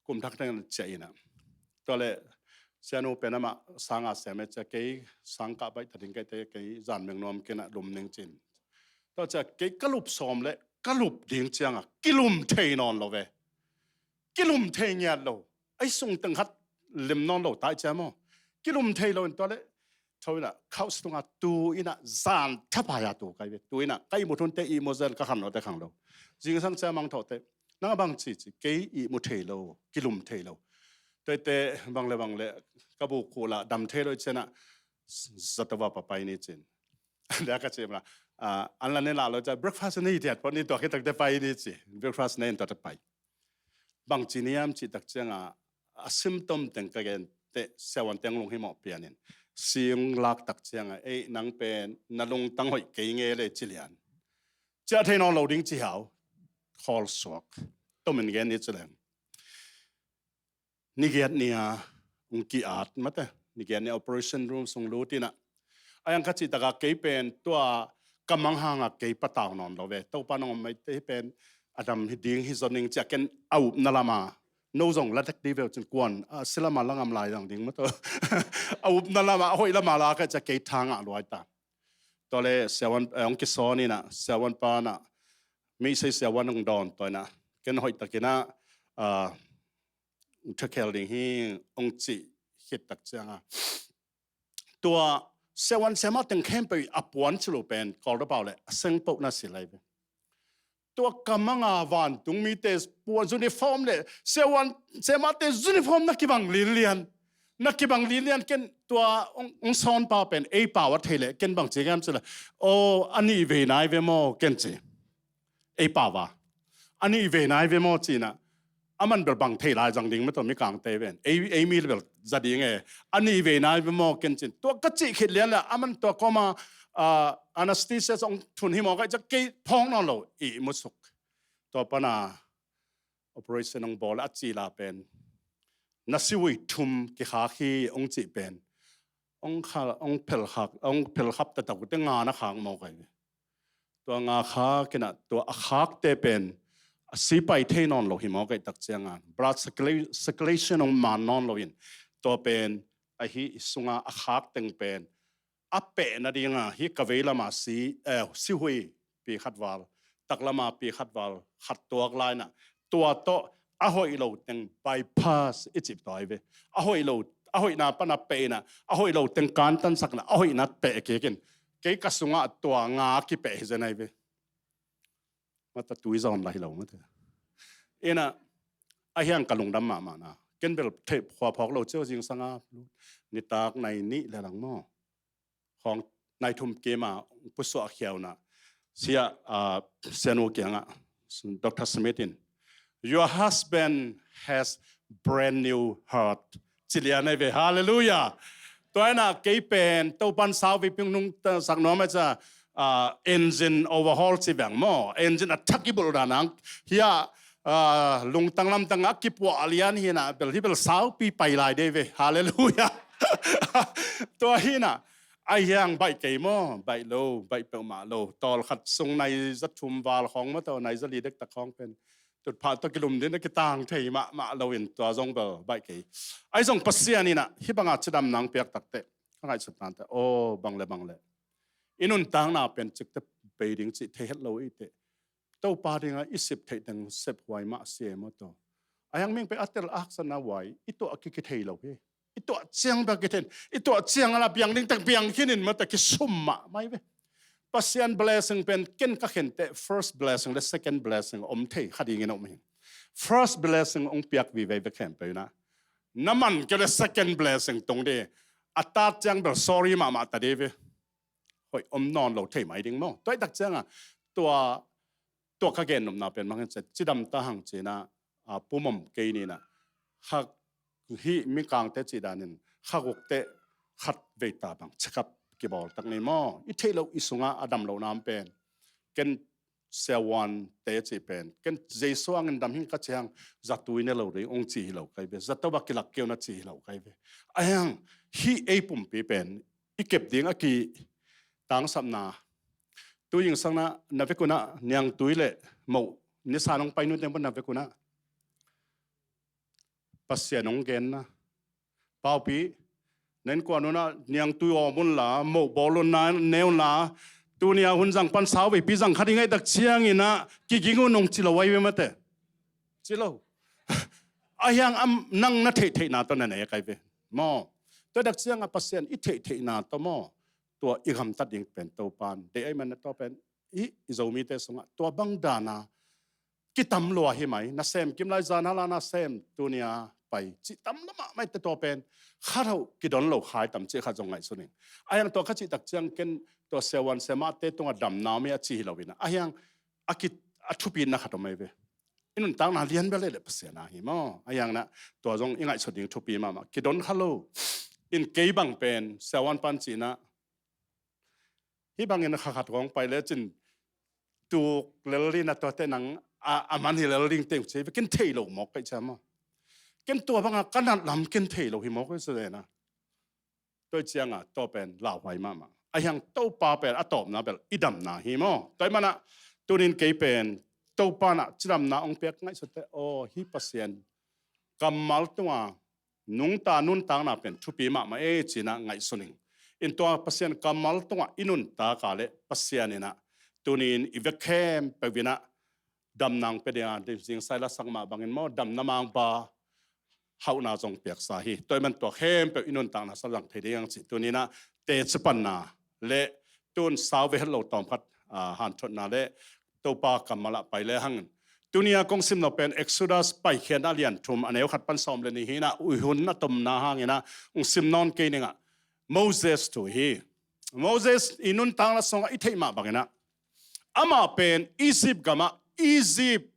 กุมทักนั่นใจนะตอนแรกเสียนูเป็นมาสังอาเสมจะเกี่ยสังกับไปถึงเกี่ยจานเมืองนอมเกี่ยนะลมหนึ่งจินตัวจะเกี่ยกลุบสอมเลยกลุบดิ่งจังกิลุมเทนอนเราเวกิลุมเทเงียเราไอ้ส่งตั้งหัดเล็มนอนเราตายจ้ามอกิลุมเทเราตัวเล่เท่านั้นเขาสตุงตูอินะจานทับหายาตูไกเวตูอินะไก่มุทุนเตอีโมเซลก็ขันเราแต่ขังเราจริงสังเจ้ามังเท่าเตนั่งบางทีเกี่ยอีมุเทเรากิลุมเทเราแต่บางเลยกบุกโคละดำเทเราเช่นน่ะสัตว์ว่าปะไปนี่เจน เดี๋ยวก็จะมาอันนั้นเนี่ยเราจะ breakfast นี่เดียดเพราะนี่ตัวแค่ตักได้ไปนี่สิ breakfast นี่ตัวจะไปบางทีเนี่ยจิตตักเจ้าsymptom แต่งกันเตะเสวันเตียงลงให้หมอเปลี่ยนเสียงลักตักเจ้านังเป็นนั่งลงตั้งหอยเกยเงี้ยเลยจิเลียนจะให้น้องเราดิ้งจีเหา call swak ต้มเป็นเงี้ยนี่จิเลียนนี่เงี้ยเนี่ยกี่อาร์ตมั้งแต่นี่เงี้ยเนี่ย operation room ส่งรู้ที่น่ะยังก็จิตตะเกยเป็นตัวกำลังห่างเกยปะตาวนอนเราเว้ตัวปานองไม่ได้เป็นอดัมฮิดิ้งฮิซอนิงจะกันเอานั่นละมาโน้ตส่งลัทธิดีเวลจนกวนสิละมาลังอำลายดังดิ้งมั้งตัวเอานั่นละมาเอาอีละมาลาก็จะเกยทางอ่ะรวยตาตัวเลยเสวันองค์กิศนี่นะเสวันปานะไม่ใช่เสวันองดอนตัวนะกันหอยตะกินะทุกเคลดิ้งฮีองจีฮิตตักจังตัวเสวันเสมาตึงเข้มไปอับวันชิลูเป็นกอลด์เปล่าเลยเซ็งปุ๊กน่าสิเลยตัวกำมังอาวันตุงมีเตสปวนยูนิฟอร์มเลยเสมาเตสยูนิฟอร์มนักกีบังลิเลียนนักกีบังลิเลียนกันตัวองซอนป่าเป็นป่าวัดเทเลกันบางทีกันสิเลยโอ้อันนี้เวนายเวโมกันจีป่าวะอันนี้เวนายเวโมจีนะมันเป็นบางเทลายจังดิ้งไม่ต้องมีกลางเตเวนมีเป็นจัดยังไงอันนี้เวนายเวโมกันจีตัวก็จีคิดเลี้ยนละมันตัวก็มาanesthesia ส่งทุนหิมอก็จะเกยพองนอนเรามุสุกตัวปนา operation องบอลอัจจีลาเป็นนัสิวิทุมกิขาคีองจีเป็นองเพลขับแต่ตะกุเตงานะขางมอกันตัวงาขากันนะตัวขาเตเป็นสีไปเทนอนเราหิมอกันตักเจียงาน blood circulation องมานอนเราอินตัวเป็นไอฮิสุงาขาเต็งเป็นอัปเปนะดีงาฮิกเวลามาสิหุยปีขัดวาลตักละมาปีขัดวาลขัดตัวกลายน่ะตัวโตอะหอยโลตึง bypass อิจิปต์ไปอะหอยโลอะหอยนาปนาเปนะอะหอยโลตึงการตันสักนะอะหอยนัดเปเกกินเกยกัสงาตัวงาคิเปเฮเจนไอเวมาตัดตุยซอนละฮิโลมาเถอะเอ็นะไอเฮียงกะลงดำมานะเกินเบลเทปขวาพอกเราเจ้าจริงสังอานิตากในนี้และหลังหม้อของนายทุมเกมาผู้สวเขียวนะเสียเซนูเกียงอ่ะดร. Smithin your husband has brand new heart จิเลียในเวฮาเลลูยาตัวน่ะเกยเป็นตัวปันสาววิพิงนุ่งสักน้อยมันจะ engine overhaul สิแบ่งหม้อ engine attackable ด้านังเฮียลุงตั้งลำตั้งอักกิปวะเลียนเฮียนะเบลที่เบลสาวปีไปลายเดเวฮาเลลูยาตัวเฮียนะไอ้ยังใบเกยมอใบโลใบเปลมาโลตอลขัดทรงในจัตุมวาลของมาตัวในจะลีเด็กตะของเป็นจุดผ่านตะกิลุมเดินกิต่างเทยมาโลอินตัวทรงเบลใบเกยไอ้ทรงปัสเซียนี่นะฮิบังอาจจะดำนังเปียกตักเตะข้างในสุดนั้นแต่โอ้บังเลอินุนต่างน่าเป็นจิตเตไปดิ้งจิตเทเหโลอีเตะเต้าปาดิ้งอิสิบเทดังเสพไว้มาเสียมาตัวไอ้ยังมิ่งไปอัตเตอร์อักษณะไว้อีตัวกิคิเทเหโลเฮตัวเจียงแบบกินตัวเจียงอะไรเปียงดิ้งแต่เปียงขี้นินมาแต่กิสุ่มมาไม่เว้ปัสยาน blessing เป็นเกินก็เห็นแต่ first blessing และ second blessing อมเทขัดยังไงน้องมิ่ง first blessing องเปียกวิเวไปแข่งไปนะน้ำมันก็เลย second blessing ตรงเดียอัตตาเจียงแบบ sorry มาแต่เดียวเฮ้ยอมนอนเราเทไม่ดิ้งมั้งตัวตักเจียงอ่ะตัวข้าเกณฑ์นมนาเป็นมันจะจิดำตาหังจีน่ะปุ่มเกยนี่นะฮักฮีมีกลางเตจิดานินข้าวกเตขัดเวตาบังชักกิบอลตักในหม้ออีเทเราอิสุงะอดัมเราน้ำเป็นกันเซวันเตจิเป็นกันเจสวงันดำหิ้งกัจยังจัตุยเนเราเลยองจีเราใครเป็นจัตุบักกิลักเกี่ยวนัดจีเราใครเป็นไอ้ยังฮีปุ่มปีเป็นอีเก็บดิ้งอะกีต่างสัมนาตัวยิงสังนะนับเวกุนะเนียงตุยเล่หมู่นิสานองไปนู่นเต็มบนนับเวกุนะปัสเซียนองเกนนะเป่าปีเน้นกว่านู้นนะเนียงตุยอมุนละหมู่บอลลูนนะเนวละตัวเนี่ยหุ่นจังปันสาวไปปีจังขัดยังไงตักเชียงอินะกิงุนองจิโลไว้เวมาเตจิโลไอ้ยังนั่งนัดเทนาตัวนั้นไหนใครเวมอตัวตักเชียงปัสเซียนอีเทนาตัวมอตัวอีกคำตัดยังเป็นตัวปานเดี๋ยวไอ้มันตัวเป็นอีจะมีแต่สงะตัวบังดานะกิตำลัวเห็นไหมน่าเซมกิมไลจานาลาน่าเซมตัวเนี้ยไปจิตำละมาไม่แต่ตัวเป็นข้าเรากิดอนเราขายตำเจ้าข้าจงไงส่วนหนึ่งไอ้ยังตัวข้าจิตตักเจียงกัน ตัวเซวันเซมาเตตงดำน้ำไม่จีเราวินะอายังอากิทุปีนักขัดไม่เวอินุนตั้งนาเลียนไปเลยเปเสียนะฮิมอายังนะตัวจงยังไงสุดยิ่งทุปีมาคิดโดนฮัลโหลอินเกย์บังเป็นเซวันปันจีนะฮิบังเงินขัดของไปเลยจินตูเลลินะตัวเตนังอามันฮิเลลิงเต็มเชฟกินเทโลหมอกไปใช่ไหมกินตัวบังกันนัดลำกินเทโลฮิมอกก็สุดเลยนะตัวเจียงตัวเป็นลาวไว้มาอายังตัวป้าเป็นตอบนะเป็นอิดำนะฮิมอแต่มันตัวนี้เกย์เป็นตัวป้านะจิดำนะองเปียกง่ายสุดเลยโอ้ฮิปัสเซียนกำมัลตัวนุ่งตานุ่นตางนะเป็นทุปีมาจีนะง่ายสุดนิ่งอินตัวปัสเซียนกำมัลตัวอินุนตากาเลปัสเซียนนี่นะตัวนี้อีเวกเข้มไปวินะดำนางเป็นอย่างที่จริงใส่ละสังมาบางเงินมอดำน้ำมังปาเขาหน้าจงเปียกสาหีตัวมันตัวเข้มไปอินุนตางนะสลังเทียงสิตัวนี้นะเตจปันนาเละตุนสาวเวหโลตอมพัดหันชนนาเละตัวปากำมาละไปเลยหังตัวนี้กงซิมเราเป็นเอ็กซ์ดัสไปเขียนอาเลียนทุมอันนี้ขัดปันสอมเลยนี่ฮีนะอุยหุนนะตมนาหังนะองซิมนอนเกนิงะโมเสสตัวฮีโมเสสอินุนตางละสงอิเทมาบางนะอามาเป็นอียิปต์กามาอียิปต์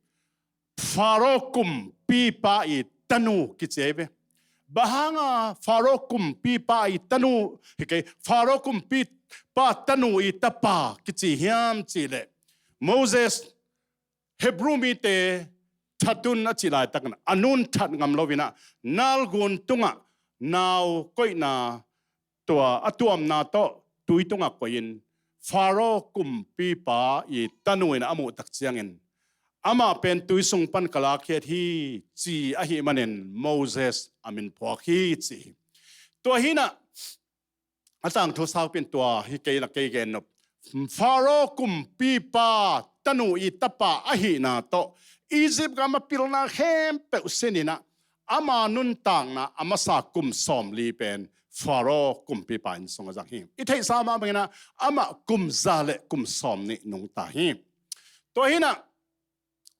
ฟาโรกุมปีปาอิตันูกิเจเบbahanga farokum pi pa itanu hike farokum pi pa tanu itapa kichi hiam chile moses hebrew mi te thatun achila takna anun that ngam lovina nalgun tunga naw koina tua atuam na to tuitunga koin farokum pi pa itanu ina amu takchiangin ama pen tuisung pan kalakhe thi chi a hi manen moses amin phokhi chi to hina atang tho saw pen to hi ke la ke gen no faro kum pi pa tanu I tapa a hi na to egypt ga ma pilna hem pe usenina ama nun tang na ama sa kum som li pen faro kum pi pa in song jang hi I thei sa ma bangena ama kum zale kum som ni nung ta hi to hina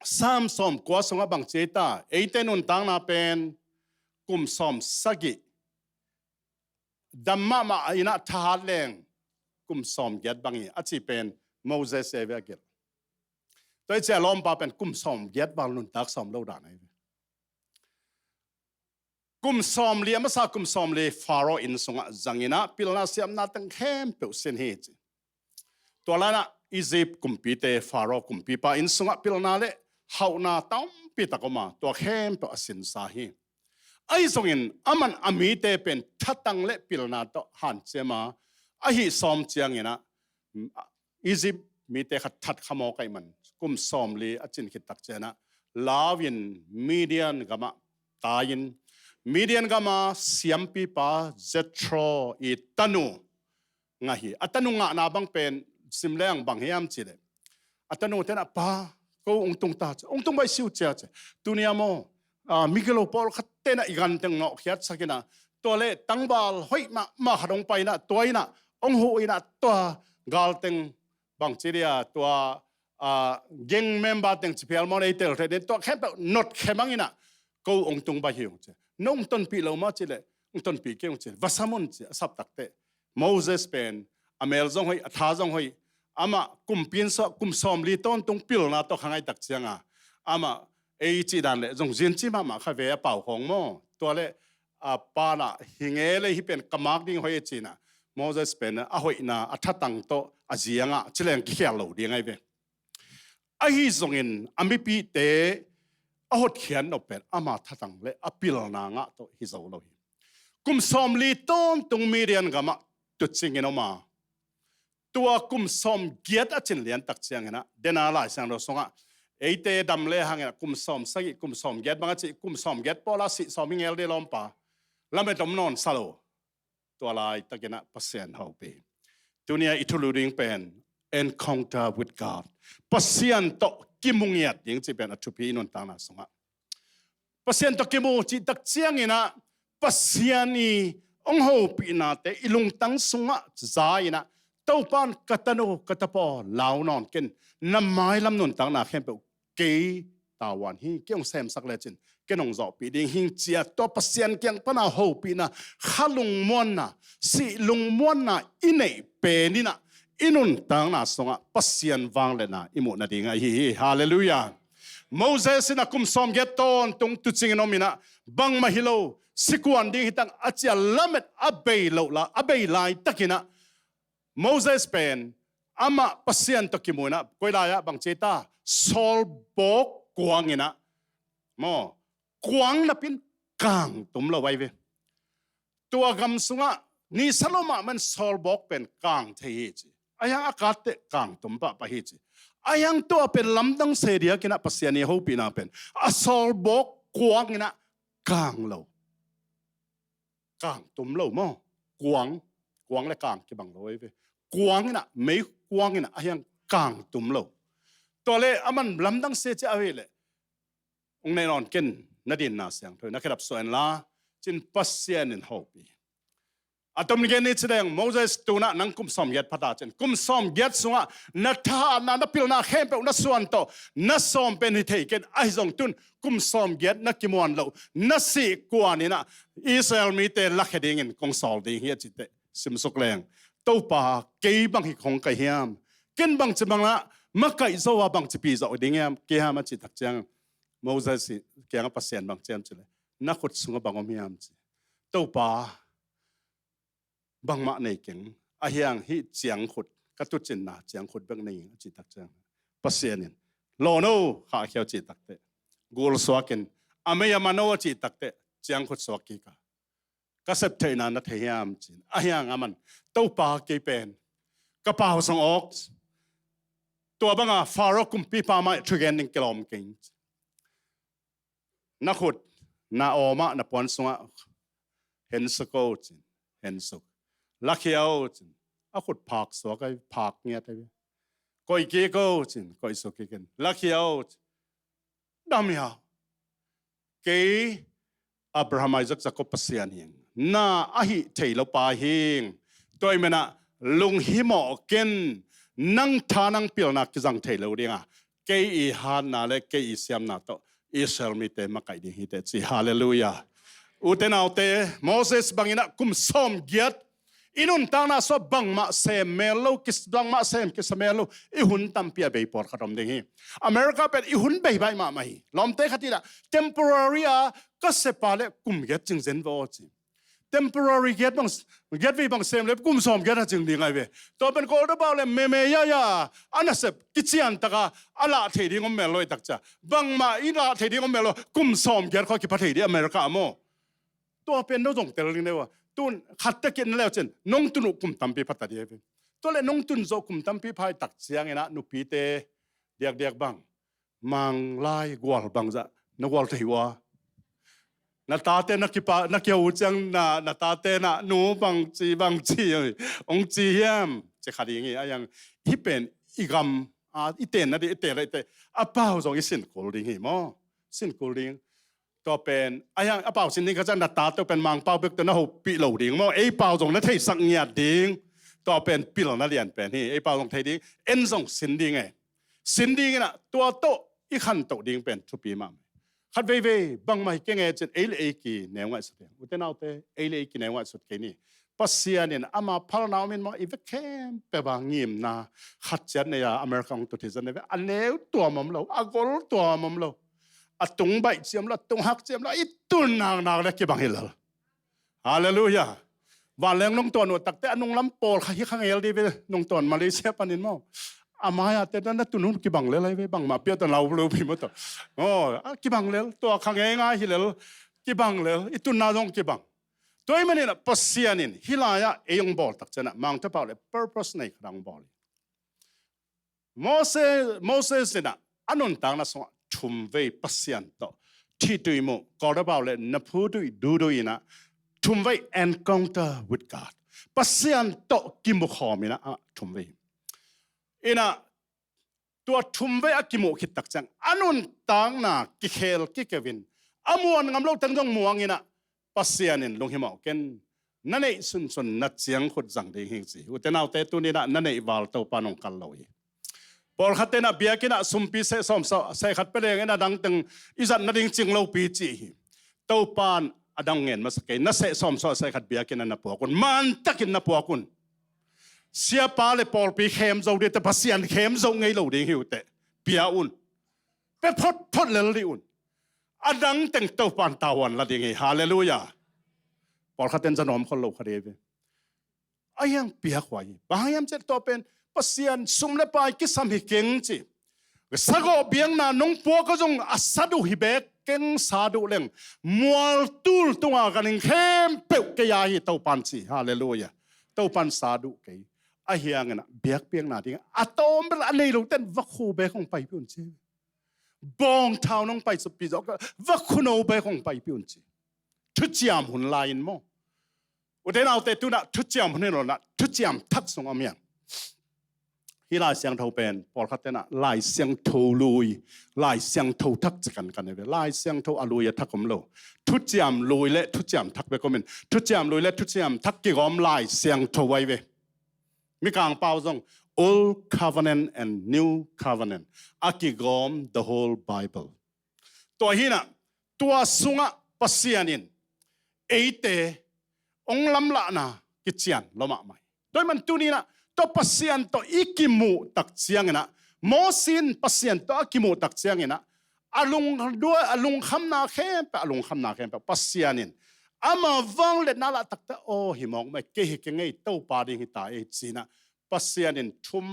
sam som kwa songa bang cheta eiten un tang na pen kum som sagi damma ma ina thaleng kum som get bangi achi pen moses evagel toi che lom pa pen kum som get bang nun tak som lo da nai kum som li ama sa kum som le faro in songa zangina pilna siam na tang khem pe sen he chi to lana egypt kum pi te faro kum pi pa in songa pilna le hau na tam pi takoma to khem to asin sahi ai songin aman ami te pen thatang le pilna to han chema a hi som chiang ina egypt mi te khat that khamo kai man kum som li achin khit tak chena lawin median gama tayin median gama siam pi pa zetro I tanu ngahi atanu nga na bang pen simleng bang hiam chile atanu tena pa ko ongtung ta ongtung bai siu cha cha tunia mo migelo por khatena igan teng no khiat sakina tole tangbal hoi ma hadong pai na toina ong hu ina to gal teng bang chiria to geng member teng chpel mon eitel re to khem not khemangina ko ongtung bai hiu cha nong ton pi lo ma chile ong ton pi ke ong che vasamon che sap takte moses pen amel jong hoi atha jong hoi ama kumpin so kum som li ton tung pil na to khangai tak chianga ama ei chi dan le jong jin chi ma kha ve pau hong mo to le pa na hinge le hi pen kamak ding hoi chi na moses pen a hoi na athatang to ajianga chileng khial lo ding ai ve a hi zong in ami pi te a hot khian no pen ama thatang le a pil na nga to hi zo lo hi kum som li ton tung mirian gama tu chingin omaตัวกุมสมเกียรติจินเลียนตักเชียงนะเดนาลายเสียงเราส่งอ่ะเตดำเลยหางกุมสมสักกุมสมเกียรติบางทีกุมสมเกียรติพอละสิสอมิงเอลเดลอมปาแล้วไม่ต้องนอนสโลตัวลายตะกินะเปอร์เซ็นต์เฮาไปตัวนี้อิทุลูดิงเป็น encounter with God เปอร์เซ็นต์ต่อกิมุงเงียดยังจะเป็นอัตุพีนนตานะส่งอ่ะเปอร์เซ็นต์ต่อกิมุงจิตักเชียงนะเปอร์เซ็นต์นี้องเฮาปีนาเตอิลุงตังส่งอ่ะใจนะตัวปานกัตโนกัตปอลาวนอนกันน้ำไม้ลำนุนต่างหน้าเข้มเปล่าเกยตาวันหิเกี่ยงแซมสักเลยจินแกนองจอปีดิงหิงเจียตัวเปอร์เซ็นต์เกี่ยงปนาโฮปีนะข้าลุงม้วนนะสิลุงม้วนนะอินเนเปนี่นะ inun tang na songa pasian wang le na imu na dinga hi hallelujah Moses na kum som get ton tung tu ching no mina bang mahilo sikuan ding hitang achia lamet abei lo la abei lai takina Moses pen ama pasian to kimuna koilaya bang cheta sol bok kuangina mo kuang na pin kang tum lo wai ve tua gam sunga ni saloma man sol bok pen kang thei chi ayang akate kang tum pa hi chi ayang to pen lamdang seria kina pasiani ho pina pen a sol bok kuangina kang lo kang tum lo mo kuang le kang ki bang lo ve kuang ina mei kuang ina ayang kang tum lo to le aman lamdang se cha ave le ong nei non ken nadin na siang thoi na kherap soen la chin pasian in hopi atom ni gen ni chedeng Moses tuna nang kum som yet phata chen kum som yet sunga na tha na pil na khem pe na suan to na som pen hi thei ken ai jong tun kum som yet na kimon lo na si kwani na Israel mi te lakheding in kong sol ding hi chite sim sok leng to pa ke bang hi khong ka hiam ken bang che bang la ma kai zo wa bang che pi zo ding yam ke ha ma chi tak chang Moses ke ang pasian bang chen chile na khut sunga bangom hiam chi to pa bang ma nei keng a hiang hi chiang khut ka tu chin na chiang khut bang nei chi tak chang pasianin lo no kha khiao chi tak te gol swakin ameya mano chi tak te chiang khut swaki ka sep thei na theiam chin a hiang aman to pa ke pen ka pa song ok to banga faro kum pi pa ma thugen ning kilom king na khut na oma na pon sunga hen sako chin hen suk lakhiao chin a khut phak so kai phak nya te koi ke ko chin koi so ke ken lakhiao dam ya ke Abraham Isaac Jacob pasian hing na ahi thailo pa hing toy mena lung himo ken nang thanang pilna ki jang thailo ringa ke I han na le ke I siam na to Israel mi te makai di hi te chi hallelujah uten autte Moses bangina kum som giat inun tana so bang ma sem melo kis bang ma sem kis melo I hun tampia be por khatom ding hi America pet I hun be bai ma mai lom te khatira temporary a ka sepale kum get jing zen vo chi temporary get we bang sem le kum som get jing ding ai ve to ben ko da ba le me ya anasep kichian taka ala thei ding om melo tak cha bang ma I la thei ding om melo kum som get kho ki phathei di America mo to pen no jong tel ling ne wa tun khatta ken leo chen nong tunu kum tampi phata di ve to le nong tun zo kum tampi phai tak chiang ena nu pi te diak bang mang lai gwal bang za na gwal thei wa na ta te na kipa na kyo chang na ta te na nu bang chi ong chi hiam che khadi ngi ayang hi pen igam a iten na de ite a pau zo isin kol ding hi mo sin kol ding to pen ayang a pau sin ding ka chan na ta to pen mang pau bek to na ho pi lo ding mo ei pau zo na thei sak nya ding to pen pi lo na lian pen hi ei pau zo thei ding en zong sin ding na to I khan to ding pen thu pi ma khat ve bang mai ke nge chen ei ki newa sate uten autte ei ki newa sut ke ni pasianin ama phalna min ma I kem pe ba ngim na khat chan ne ya America ong to thizan ne aneu to mom lo agol to mom lo atung bai chiam la tung hak chiam la I tun nang le ki bang hilal hallelujah wa leng nong ton tak te anung lam pol kha hi khangel di ve nong ton Malaysia panin mo amaya te na tunun ki bang le lai ve bang ma pia ta lau lo pi mo to ki bang le to khange nga hi le ki bang le I tun na dong ki bang toy manin pasianin hilaya eyong bol tak chana mang ta paule purpose nei krang bol Moses na anun tang na so thum ve pasian to thi tui mo ko da paule na phu tui du do ina thum ve encounter with God pasian to ki mo khomina thum ve ina tua thumve akimu khit tak chang anun tang na ki khel ki kevin amuan ngam lo tang jong muang ina pasianin longhima ken nanei sun na chiang khut jang de hing chi utenau te tu ni na nanei wal to panong kal loi por khatena biakina sumpi se som se khat peleng ena dang teng izat na ding ching lo pi chi to pan adang ngen masake na se som se khat biakina na po kun man takin na po kun เสียป้าเลยปอลปีเข้มโจเดแต่พัศยันเข้มโจไงเราเดียหิวแต่เปียอุ่นเป็นพดเลยอุ่นอดังแต่งตัวปันตาวันละเดียงฮาเลลูยาปอลขัดเต็นจะนอมคนโลกคดีไปอายังเปียกไว้บางยามจะตัวเป็นพัศยันสุ่มเล็บไปกิสามหิเก่งจีสักอบยังน่ะน้องปัวก็จงอาสาดูฮิเบกเก่งสาดูเล่งมัวตูลตัวกันเข้มเปิกเกียร์ตัวปันจีฮาเลลูยาตัวปันสาดูเกยอาเฮียงน่ะเบียกเปียงน่ะดิ้งอะตอมเป็นอะไรลูกเต้นวักคูเบกของไปพิ้นจีบองเท้าน้องไปสปีดก็วักคูโนเบกของไปพิ้นจีทุจยามหุ่นลายน์มั้งอุเทนเอาแต่ตัวน่ะทุจยามหุ่นนี่หรอน่ะทุจยามทักส่งอามียงที่ลายเสียงเท่าเป็นพอเขาเต้นอะลายเสียงเท่าลุยลายเสียงเท่าทักจะกันเลยลายเสียงเท่าอลุยทักผมโลทุจยามลุยและทุจยามทักไปก็เป็นทุจยามลุยและทุจยามทักกี่กอมลายเสียงเท่าไว้เวมีการเป่าจง Old Covenant and New Covenant อากิกอม the whole Bible ตัวหินะตัวสุงะปัสยานินเอเตองลำละนะกิจยันละมาไม่โดยมันตัวนี้นะตัวปัสยันตัวอิกิมูตักเสียงนะโมสินปัสยันตัวอิกิมูตักเสียงนะอาลุงด้วยอาลุงคำนาเข้มไปอาลุงคำนาเข้มไปปัสยันินอามาวังเล็ดน่าละตักแต่โอ้หิมองไม่เกหิเกงไงเต้าปาดิหิตาเอจีนะปัสยันินทุ่ม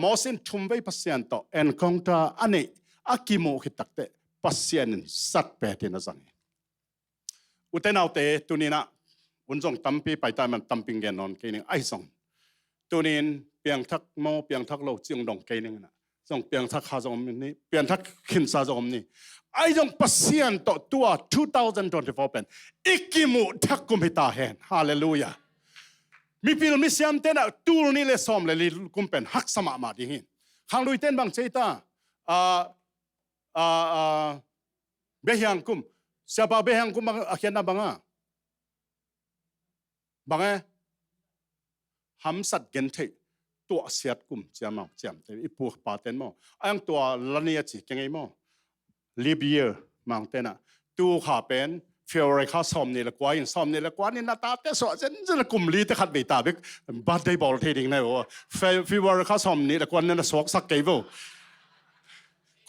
โมสินทุ่มไว้ปัสยันตัวเอ็นคองตาอันนี้อากิมูหิตักแต่ปัสยันินสัตว์เป็ดนะจังอุตเทนเอาเตตัวนี้นะอุนจงตั้มปีไปตายมันตั้มปิงแกนนอนกินไอ้สองตัวนี้เปียงทักโมเปียงทักโลจิงดงเกนึงนะจงเปียงทักข้าจงนี้เปียงทักขินซาจงนี้ไอ้จงปัสยันต่อตัว2024เป็นอีกกิมุทักกุมพิตาเห็นฮาเลลูยามีพิลมิสยามเต้นตูลนี่เลยซ้อมเลยกุมเป็นฮักสมามาดีหินข้างลุยเต้นบางเจตาเบียงกุมเสียบาเบียงกุมอาเขียนนะบังหำสัตเกนเทตัวเสียดกุมเจียมเจียมแต่อีพวกปาเต้นมั้งอันตัวลันเนียจีเก่งไงมั้งลิเบียมังเต้นตัวขาเป็นฟิวเรข้าซ้อมนี่ละกว่ายังซ้อมนี่ละกว่านี่นาตาเตสวะจะละกุมลีแต่ขัดใบตาเบกบาดได้บอลเทดิ้งไงวะฟิวเรข้าซ้อมนี่ละกว่านี่น่ะสวกสักเกย์ว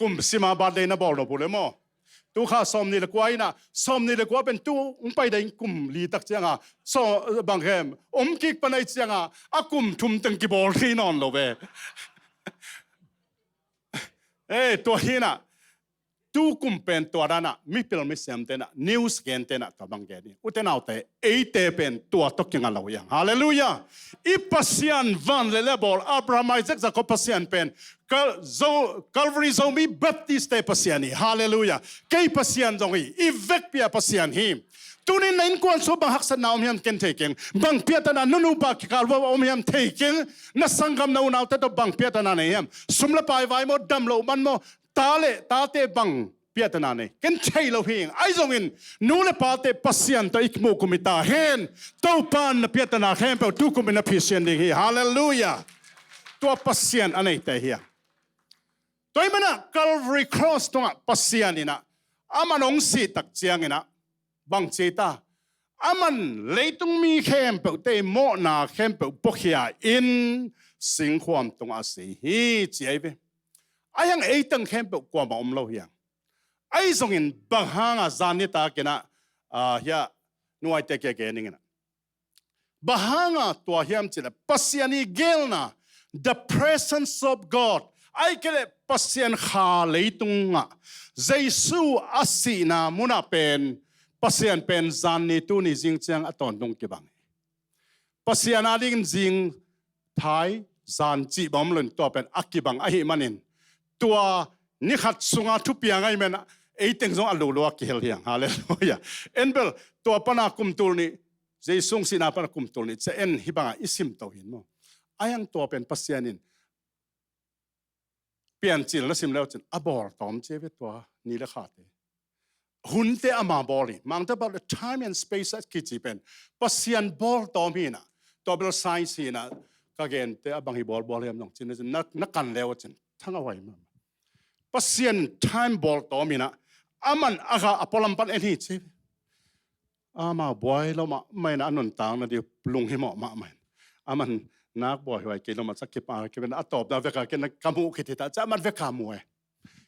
กุมสิมาบาดได้น่ะบอลเราพูดเลยมั้งตัวข้าซ้อมนี่ละกว่าอีน่ะซ้อมนี่ละกว่าเป็นตัวไปได้กุมลีตักเจียงซ้อบางแห่งกิกปนัยเจียงอากุมทุ่มตึงกีบอลที่นอนเราเว้ตัวฮีน่ะตัวกุมเป็นตัวนั้นมีเปลือกไม่เสียมเต้นนิวส์เกนเต้นกับบางแกนี่อุตเทนเอาแต่เอเตเป็นตัวตกยังเราอย่างฮาเลลูยาอีปัสยันวันเลบอลอับราฮัมไอแซคจะก็ปัสยันเป็นCalvary จงมีบัพติสต์ปัสยันนี่ฮาเลลูยาเกย์ปัสยันจงอีเวกเปียปัสยันฮิมตัวนี้ในกวนสุบังหักษณะอมยามเกนเทกิงบางเปียตนานุปากิกาลว่าอมยามเทกิงนัสังกำนาวนาวแต่ตัวบางเปียตนาเนี่ยยามสมละปายไว้หมดดำโลมันโมตาเตบังเปียตนาเนี่ยกันใช่เราเพียงไอ้จงอินนูเลปาเตปัสยันตัวอีกมุกุมิตาเฮนตัวปานเปียตนาเฮนเปล่าทุกุมินาพิเศษดีฮาเลลูยาตัวปัสยันอันไหนแต่เฮียตัวมันนะ Calvary Cross ตัวปัสยันนี่นะอามันองสีตักเจียงนี่นะบางเจตาอามันเลยต้องมีเข้มเปล่าเตโมนาเข้มเปล่าปกเฮียอินสิงความตรงอาศัยฮีเจียไปไอ้ยังไอ้ตั้งเข้มเปล่ากว่ามาอมเราเฮียไอ้ทรงอินบางห้างจานิตาเกนะเฮียนัวเตเกเกนิงนะบางห้างตัวเฮียมจิละปัสยานีเกลนะ the presence of God ไอ้เกลปัสยานขาเลยตรงเจสูอาศีนามุนาเป็นปัสยานเป็นจานนิตุนิจิงเจียงอตอนตรงกี่บังปัสยานาดิงจิงไทยจานจีบอมลุนตัวเป็นอักกี่บังไอ้มันนินตัวนี่ขัดสุงาทุปียงไงมันไอ้ติงซงอัลลูลัวกิเฮลียงฮาเลลูยาเอ็นเบลตัวปนาคุมตูนี่เจสุงสินาปนาคุมตูนี่จะเอ็นฮิบังอิสิมตัวหินมั้งไอ้ยังตัวเป็นปัสยานินเปลี่ยนจิลแล้วสิมแล้วจินอบอร์ตอมเจวิตัวนี่ละขาดหุ่นเตอมาบอลีมังแต่บอก time and space กิจเป็นปัสยันบอลตอมีนะตัวเป็นไซน์สินะก็เกณฑ์เตอบางทีบอลเรียมน้องจินนี่นักกันแล้วจินทั้งเอาไว้มาปัสยัน time บอลตอมีนะอามันอากาอพอลัมปันเอ็นฮิจิอามาบอยแล้วมาไม่นะอันนั้นต่างนะเดี๋ยวลุงให้หมอมาไม่อามัน นักบ่อยไว้กินมาสักกี่ปากินอัตตอบนะเวกากินกำมุกิติตาจะมันเวกามวย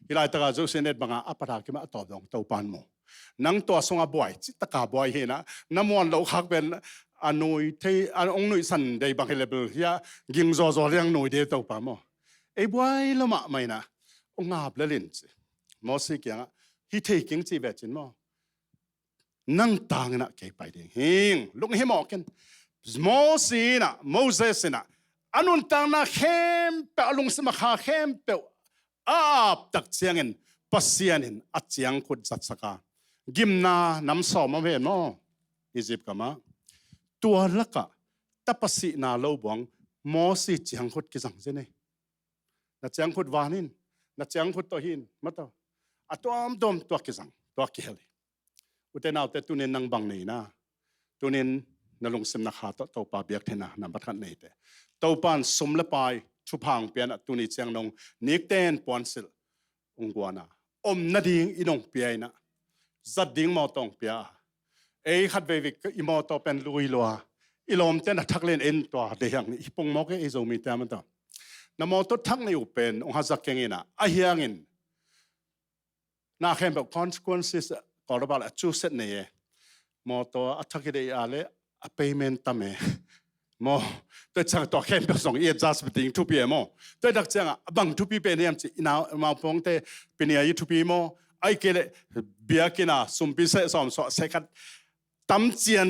ฮิลายตะกาจูเซเนตบังอาปะทากิมาอัตตอบดงเต้าปานโมนังตัวสงอาบ่อยจิตะกาบ่อยเฮนะน้ำมันเราคักเป็นอนุยเทอองนุยสันได้บางเลเบลยายิงจอเรียงนุยเดเต้าปานโมไอ้บ่อยละมาไม่นะองอาบละลินสิมอสิเกียงฮิเทกิงจีเวจินโมนั่งต่างนะเก็บไปเด้งหิงลุกให้หมอกันโมซีนะโมเสสนะอันนู้นต่างนะเข้มเปลุงสมัครเข้มเปอาบตักเชียงเงินปัสยานินอัจเจียงขุดจัดสกากิมนาน้ำสอมมาเห็นมั้งอียิปต์กันมาตัวละกะตัปัสสีนาโลบวงโมซีเจียงขุดกิจังเจนี่นัดเจียงขุดวานินนัดเจียงขุดตัวหินมาตัวอัตัวอมดมตัวกิจังตัวเกลีอุตนาแต่ตุนินนังบังนี่นะตุนินนลงสมนักหาตัวปาเบียกเทนะนำบัตรขันนี่แต่ตัวปานสมละปายชุพังเปียนตุนิเชียงนงนิกเตนปอนสิลองกวานาอมนาดิงอินงเปียนะจัดดิ่งมอตองเปียเอ้ขัดเววิกอิมอตอเป็นลุยลัวอิลอมเตนทักเลนเอ็นตัวเดียงนี่ปงมอกเอโซมีแต่มันต่อนมอตทักในอุเป็นองฮัจักเกงินะอาเฮียงินน่าเข้มแบบ consequencesก็ระบาดจูเซตเนี่ยมอตัวอัฐกิเลอาเลอ payment ตั้มเองมอตัวจังตัวเข้มแบบส่งจัสติงทุบีมอตัวดักจังบังทุบีเป็นยังจีน่ามาพงเตเป็นยังทุบีมอไอ้เกลเบียกินาสุมพิเศษสอมสอเสกัดตั้มเจียน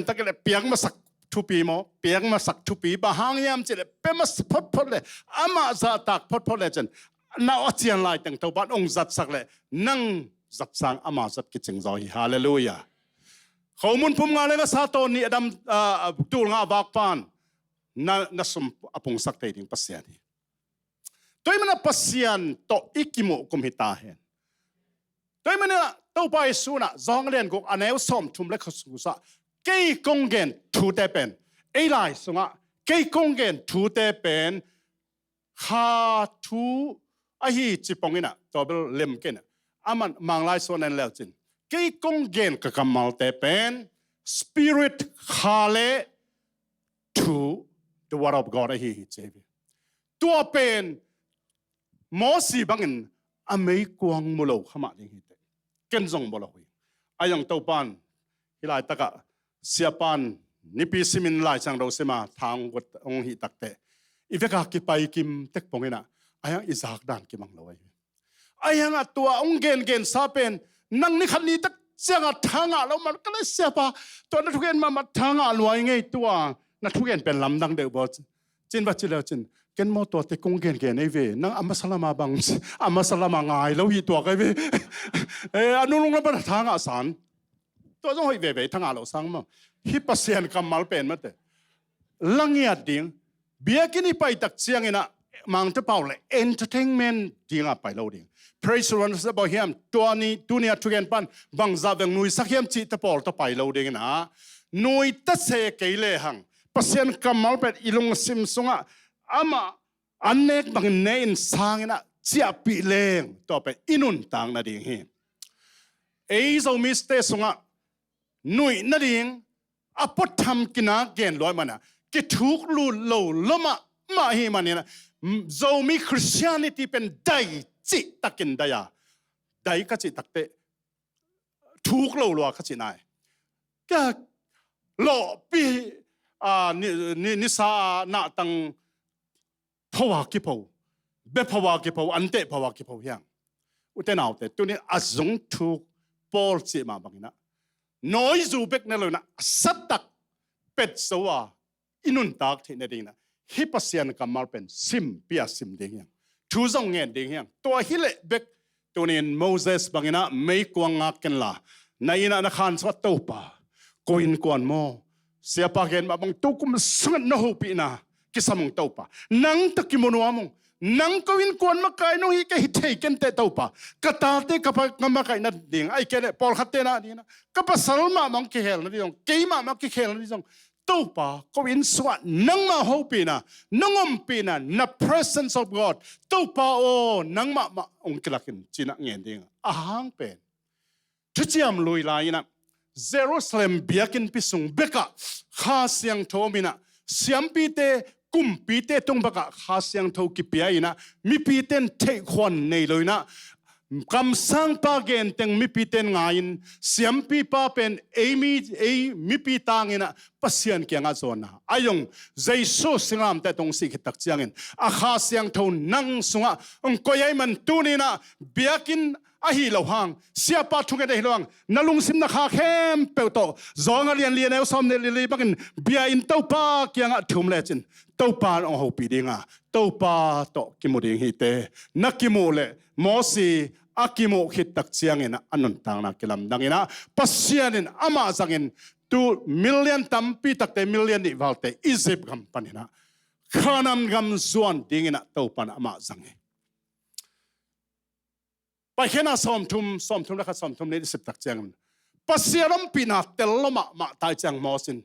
ตะเกลเปียกมาสักทุบีมอเปียกมาสักทุบีบะหางยามจีเลเป็นมาพดเลยอามาจะตักพดเลยจันน่าอเจียนไล่ตั้งตัวบ้านองจัดสักเลยนั่งจับสังอามาจับกิจงจอยฮาเลลูยาข้อมูลพุ่มงานเลยก็ซาโตนี่อดัมดูงาวักปานน่าสมอพงสักเตยดิ้งปัสยานีตัวมันปัสยานโตอิกิโมกุมหิตาเห็นตัวมันเนี่ยตัวไปสูน่ะจองเรียนกุอันเอวสมทุมเล็กสุสะเกยกงเกนทูเตเป็นไอ้ลายสงะเกยกงเกนทูเตเป็นข้าทูไอ้ฮีจิปงอินะตัวเบลเลมเกนอามันมังไลส่วนนั้นแล้วจินเกี่ยกงเกนกับกำมัลเตเป็นสปิริตคาเล to the word of God ไอ้ฮีเจบีตัวเป็นมอสีบังอินอเมริกวงมุโลขมาดิฮิตเกินจงบุโลฮีไอ้ยังตัวปานฮิลายตะกะเสียปานนิพิสิมินไลจังเราเสมาทางวัดองฮิตักเตอีเวกากิไปกิมเต็กปงอินะไอ้ยังอิสากดานกิมังโลไอ้ไอ้ยังตัวองเกนซาเป็นนั่งนี่ขันนี้ตักเสียงทางเรามันก็เลยเสียปะตัวนักทุกเกนมาทางลอยไงตัวนักทุกเกนเป็นลำดังเดือบจินบัจจิเลจินเกนมอตัวเตกงเกนไอ้เวนั่งอามาสลามาบังอามาสลามาไงแล้วฮีตัวไอ้เวอนุลุงแล้วเป็นทางสารตัวต้องให้เวทางเราสังมั้งฮิปัสเซียนกำมัลเป็นมั้งแต่ลังเงียดดิ่งเบียกินี่ไปตักเสียงนะมังจะเป่าเลย entertainment ดิ่งไปเราดิ่งPraise the Lord สบายเฮียมตัวนี้ตัวนี้ทุกอย่างปันบางจับยังนุยสักเฮียมจีตะปอลตะไปเราเด้งนะนุยตัดเสกเล่หังปัสยันกำมัลเป็ดอีลงซิมซุงะอามาอันเนกบางเนอินสางนะเจียปีเลงต่อไปอินุนต่างนาดิ่งเฮเอ้เจ้ามิสเตซุงะนุยนาดิ่งอปทำกินาเกนลอยมันนะกิทุกลุโลลมาเฮมันเนี่ยนะเจ้ามีคริสเตียนิตี้เป็นได้จิตักินได้ยาได้ก็จิตักเตทุกเราลัวก็จินายก็โลปีนิสาหน้าตังภาวะกิพาวเบภาวะกิพาวอันเตภาวะกิพาวยังอุตนาอุตตัวนี้อาจงทุกปอลจิมาบังนะน้อยจูเบกนั่นเลยนะสัตตักเป็ดสวะอินุนตักที่นั่นเองนะฮิปัสเซียนกัมมาเป็นซิมเปียซิมเดียงทูจงเงินเดียงตัวฮิเลเบกตัวนี้โมเสสบังนะไม่กวางงักกันละในนั้นนักขันสวัสดิ์ตัวป่าโกอินกวนโมเสียปากเห็นมาบังตุกุมสังนหูปีนะกิสมงตัวป่านังตะกิมนัวมงนังโกอินกวนมาไกน้องอีกให้เทกันเตตัวป่ากระตาเตกับมาไกนั่นเดียงไอ้แกเนี่ยปอลขัดเตนะนี่นะกับภาษาละมังกิเฮลนั่นเดียงเกี่ยมากิเฮลนั่นเดียงตัวป่าก็อินสวัสดิ์นังมาหูปีนะนังอมปีนะใน presence of God ตัวป่าโอ้นังมาองค์กลักินจีนักเงินเดียงอาหางเป็นทุกอย่างลุยลายนะเยรูซาเล็มเบียกินพิสุงเบกะข้าเสียงโทมินะเสียมปีเต กุมปีเตตรงบักข้าเสียงทกิเปียนะมีปีเตนเทควันในเลยนะคำสั่งปาเกนเต็งมีปีเตนงายินเสียมปีปาเป็นมีปีตางินะปัสยันเกียงอาโซนะอายุงใจสู้สิงามแต่ตรงสิกิตักเจียงอินอาข้าเสียงทนังสุงะก็ยัยมันตูนี่นะเบียกินอาฮีเหล่าหางเสียปาทุกเดหิลวังนลุงซิมนักข้าเข้มเปโตจองเรียนเอวสอมเนลีบักินเบียอินเต้าปาเกียงอาทุ่มเลจินเต้าปาองหูปีดิงาเต้าปาโตกิมุดิงฮิเตนักกิมุเลมอสีอากิมุขิดตักเชียงเงินอันนั้นต่างนักกิลำดังเงินปัสยานินอามาจังเงินตัวมิลเลียนตัมปีตักเตมิลเลียนนิวัลเตอียิปต์กัมปันนะข้านำกัมส่วนดิ่งเงินเต้าปานอามาจังเงินไปเห็นสอมทุมแล้วก็สอมทุมในสิบตักเชียงปัสยาลมปีนาเตลลมาตายจังมอสิน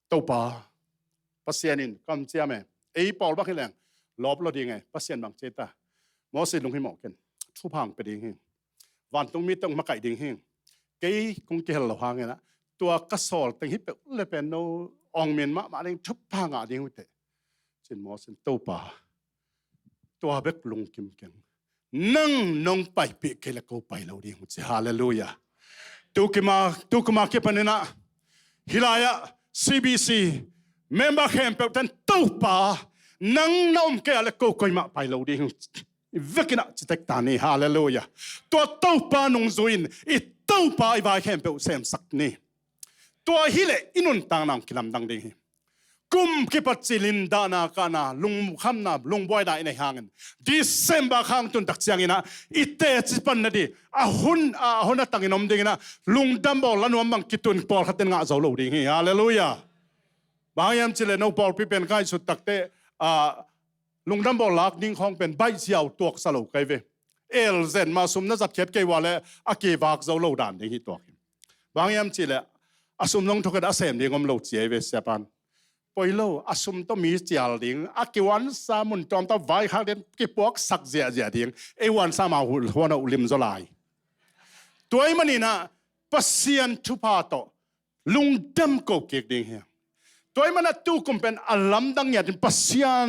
เต้าปาปัสยานินกัมเชียเมไอ้ปอลบักเฮลังลอบลอดีไงปัสยานบางเจตามอสิลงให้หมอกันทุพังไปดิ่งหิงวันตรงมีต้องมาไก่ดิ่งหิงเกี่ยคงเกี่ยวหล่อหางไงนะตัวกระสอบตั้งฮิปเลยเป็นโนองเมียนมาเรื่องทุพังอ่ะดิ่งหุ่นเตะเช่นมอสินเต้าป่าตัวเบ็กลงกิมเก่งนั่งนองไปปีกเล็กกูไปเราดิ่งหุ่นเสียฮาเลลูยาตุกมาเก็บปันนะฮิลายะ CBC เมมเบอร์แคมเปตันเต้าป่านั่งน้องเกล็กกูคอยมาไปเราดิ่งเวกินะจิตตานีฮาเลลูยาตัวเต้าปานงซุยนอีเต้าปาอีวายแคมเปอเซมสักนี่ตัวฮิเลอินุนต่างนังกิลำดังดิ่งกุมกิปัจจิลินดานาคานาลุงคำนาลุงบอยได้ในห้างดิเซมบาขังตุนตักเสียงนะอีเตจิปันนาดีอาหุนตั้งอินอมดิ่งนะลุงดัมบอลละนวมบังกิตุนปอลขัดเต็งอาเจ้าลูดิ่งฮาเลลูยาบางยามจิเลนอปอลพิเป็นใครสุดตักเตลุงดัมบอลลักนิ่งของเป็นใบเสียวตัวสโลกไกเวเซนมาสุมนัดเก็บไกว่าเลยอากีวากเจ้าลูด่านดิ่งตัวบางยามจิเลอาสุมลงทุกข์อาเซมดิ่งอมลูเจียเวเสียปันปอยโลอาสุมต้องมีเจียลดิ่งอากิวันสามุนจอมตะไว้ข้างเด่นกิปวกสักเจียดิ่งวันสามาหัวนาอุลิมจลายตัวมันนี่นะปัสยันทุพาโตลุงดัมโกเกกดิ่งเฮียตัวมันน่ะตู้กุมเป็นอลัมดังยาดินปัสยัน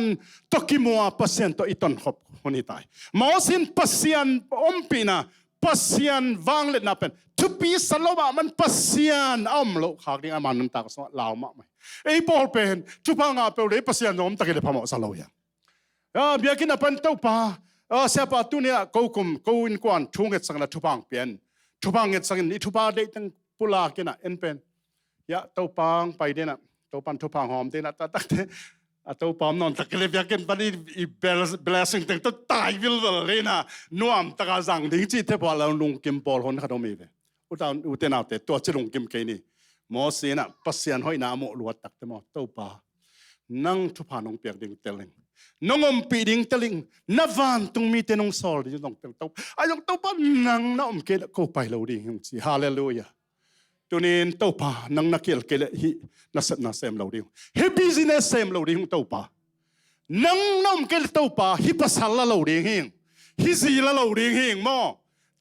ตกิมัวปัสยันตัวอิตันขบคนนี้ตายมอสินปัสยันอมปีนะปัสยันวางเล็ดนับเป็นทุปีสโลบะมันปัสยันอมโลขากดิ้งอามันนั่นตากสวะลาวมากไหมไอ้บอลเป็นทุพังอาเปลเลยปัสยันอมตะเกียบพม่าสโลยังเบียกินเป็นเต้าป่าเสียปาตุเนี่ยกูอินกวนทุ่งเห็ดสังนะทุพังเป็นทุพังเห็ดสังนี่ทุพาได้ตั้งปุลากินะเอ็นเป็นยะเต้าปังไปเดนะตัวปันทุพังหอมเดนะตัดตัวปอมนอนตะเกียบยักษ์ปันอีเบลสิงตึงตัวตายวิลเลยนะนวมตะกาจังดิ้งจีเทพว่าเราลุงกิมบอลคนขนมอีเวอุตนาเตตัวจะลุงกิมเกนี่มอสีนะปัสยันห้อยน้ำโมลวดตักเตมอตัวป่านั่งทุพานงเปียกดิ้งเตลิงน้องอมปีดิ้งเตลิงนับวันตรงมีเตนงซอลดิ้งต้องเตลตัวอายุตัวป่านั่งน้องเกลก็ไปเราดิ้งสิฮาเลลูยาตัวนี้ตัวป่านั่งนักเกลเกลฮินัสนาเซมเราดิ้งฮิบิซิเนสเซมเราดิ้งตัวป่านั่งน้องเกลตัวป่าฮิปัสฮัลเราดิ้งฮิซีละเราดิ้งมอ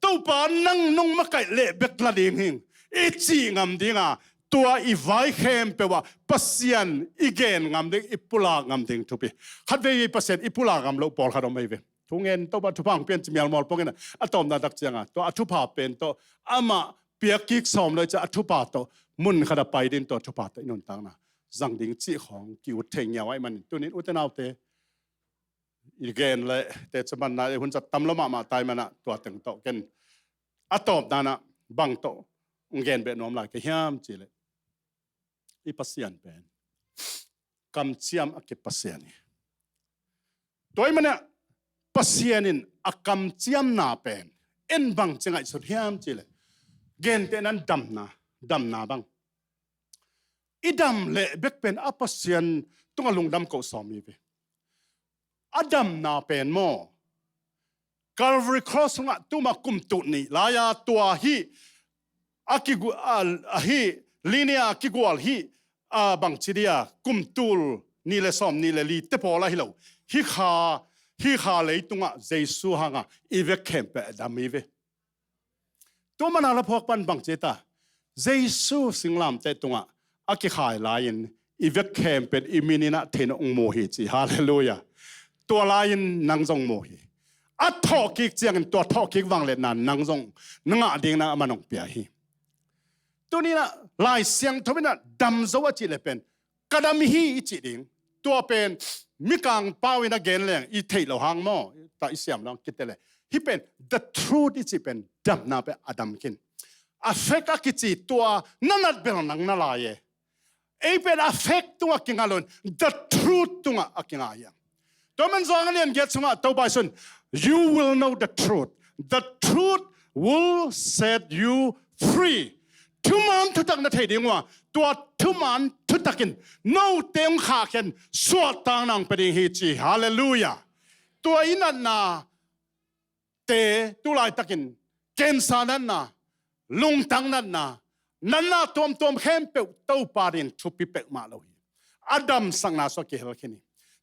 ตัวป่านั่งน้องมาไก่เละเบกละดิ้งเอจีงามดิ้งอ่ะตัวอีไวเข้มเปว่าปัสยันอีเกนงามดิ้งอีปุลางามดิ้งทุบีขัดเวย์ปัสยันอีปุลางามเราปอลขนมไม่เวทุงเงินตัวปัจจุบันเปลี่ยนจิมยาลมอลปองเงินอะตอมนาดักเจียงอ่ะตัวอัตุภาเป็นตัวอามาเปียกิกสอมเลยจะอัตุภาตัวมุนขดไปดินตัวอัตุภาตัวอินนตังนะจังดิ้งจีของกิวเทงยาวไว้มันตัวนี้อุตนาเตอีเกนเลยแต่จะมันนะหุ่นจะตำละมาตายมันนะตัวตึงโตกันอะตอมนานะบังโตเงินเป็นน้อมหลายก็ห้ามจีเลยอีปัสยันเป็นกำเชียมอักปัสยันนี่ตัวมันเนี่ยปัสยันินอักกำเชียมนาเป็นเอ็นบังจังไงสุดห้ามจีเลยเกณฑ์เตนั้นดำนาบังอีดำเละเบกเป็นอปัสยันต้องลงดำเก่าสอมีไปอดำนาเป็นโมCalvary Cross งะตุมากุมตุนี่ลายาตัวฮีอากิกุฮีลีเนียกิกวลฮีบังชิเดียกุมตุลนี่เลสอมนี่เลลีเตปอลาฮิโลฮีขาเลยตุงะเจสุฮังะอีเวกเคมเปดามีเวตัวมันอะไรพวกปันบังเจตาเจสุสิงลามเตตุงะอากิขายลายิน อีเวกแคมเป็นอิมินินะเทนองโมหิจีฮาเลลูยาตัวลายนังจงโมหิอัทอกิกเจียงตัวทอกิกวังเลนันนังจงนังอดีงนะมันองเปียฮีตัวนี้นะลายเสียงทวินะดำโซวจิเลเป็นกระดมฮีจิดิงตัวเป็นมิกังป้าวินาเกนเลงอีเทลหังโมตาอิสยามลองคิดเลยฮีเป็น the truth จิเป็นดำนาเป็นอดัมกินอาเฟกกิจิตัวนั่นนัดเป็นนังนาลายเอเป็นอาเฟกตัวกิงอลอน the truth ตัวกิงอายังตัวมันสองอันนี้เกิดสงะตัวไปสุน you will know the truth will set you free ทุมันทุตักนัดเหตุว่าตัวทุมันทุตักินโน้เต็มขาเข็นสวดต่างนังเป็นเหตุฮาเลลูยาตัวอินันนาเตตุลายตักินเกณฑ์สานันนาลุงตังนันนานันนาตัวเข้มเปิดเต้าปารินทุบปิเปิดมาเลยอดัมสังนาสกิเฮลคินี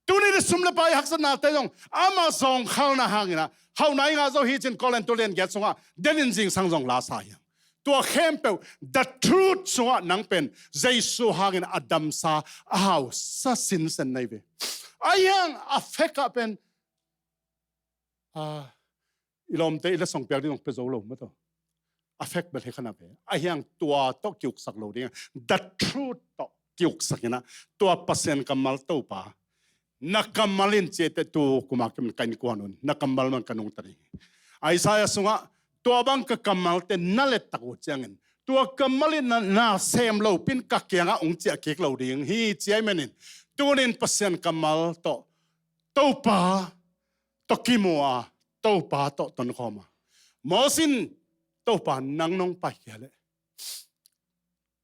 ตัวนี้สมเลไปหักษณะแต่ยงอามาซองเข้าหน้าหางนะเข้าไหนงาโซฮิจินกอเลนตัวเล่นเกศสงะเดินจริงสังจงลาสายตัวเข้มเปิด the truth สงะนังเป็นเจสุหางอดัมซาอ้าวสัสินเซนในเวอายังอเฟกเป็นอีลมเตอีละส่งเปียกที่ต้องไปโจลมมั้งตัวอเฟกเป็นให้ขนาดไหนอายังตัวต้องเกี่ยวสักโลดิ้ง the truth ต้องเกี่ยวสักนะตัวเปอร์เซ็นต์กำมัลตัวป่านักกำมัลินเจตตัวกุมารกันกันกวนนนักกำมัลมันกันนงตรีไอ้สายสุงะตัวบังกำมัลเตนั่นแหละตะกุจังเงินตัวกำมัลินน่าเซมเราปินกักยังองเจียเกกเราดิ้งฮีเจียมันนินตัวนี้เปอร์เซ็นต์กำมัลตัวป่าตัวกิมัวตัวป่าตัวต้นข้อมามอสินตัวป่านังนงไปแค่เลย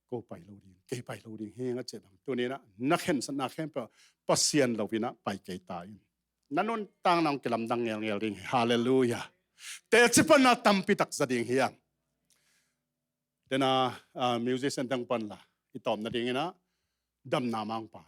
ก็ไปเราดิ้งเกไปเราดิ้งเฮงเจ็ดตัวนี้นะนักเห็นสนักเห็นเปล่าปัสยันเราวินะไปเกยตายนั่นนนตั้งนองกลำดังเงลดิ้งฮาเลลูยาแต่จิปนาตัมปิตักสดิ้งเฮียงเดน่ามิวสิชันดังปันละอีตอมนั่นดิ้งนะดำนามังป่า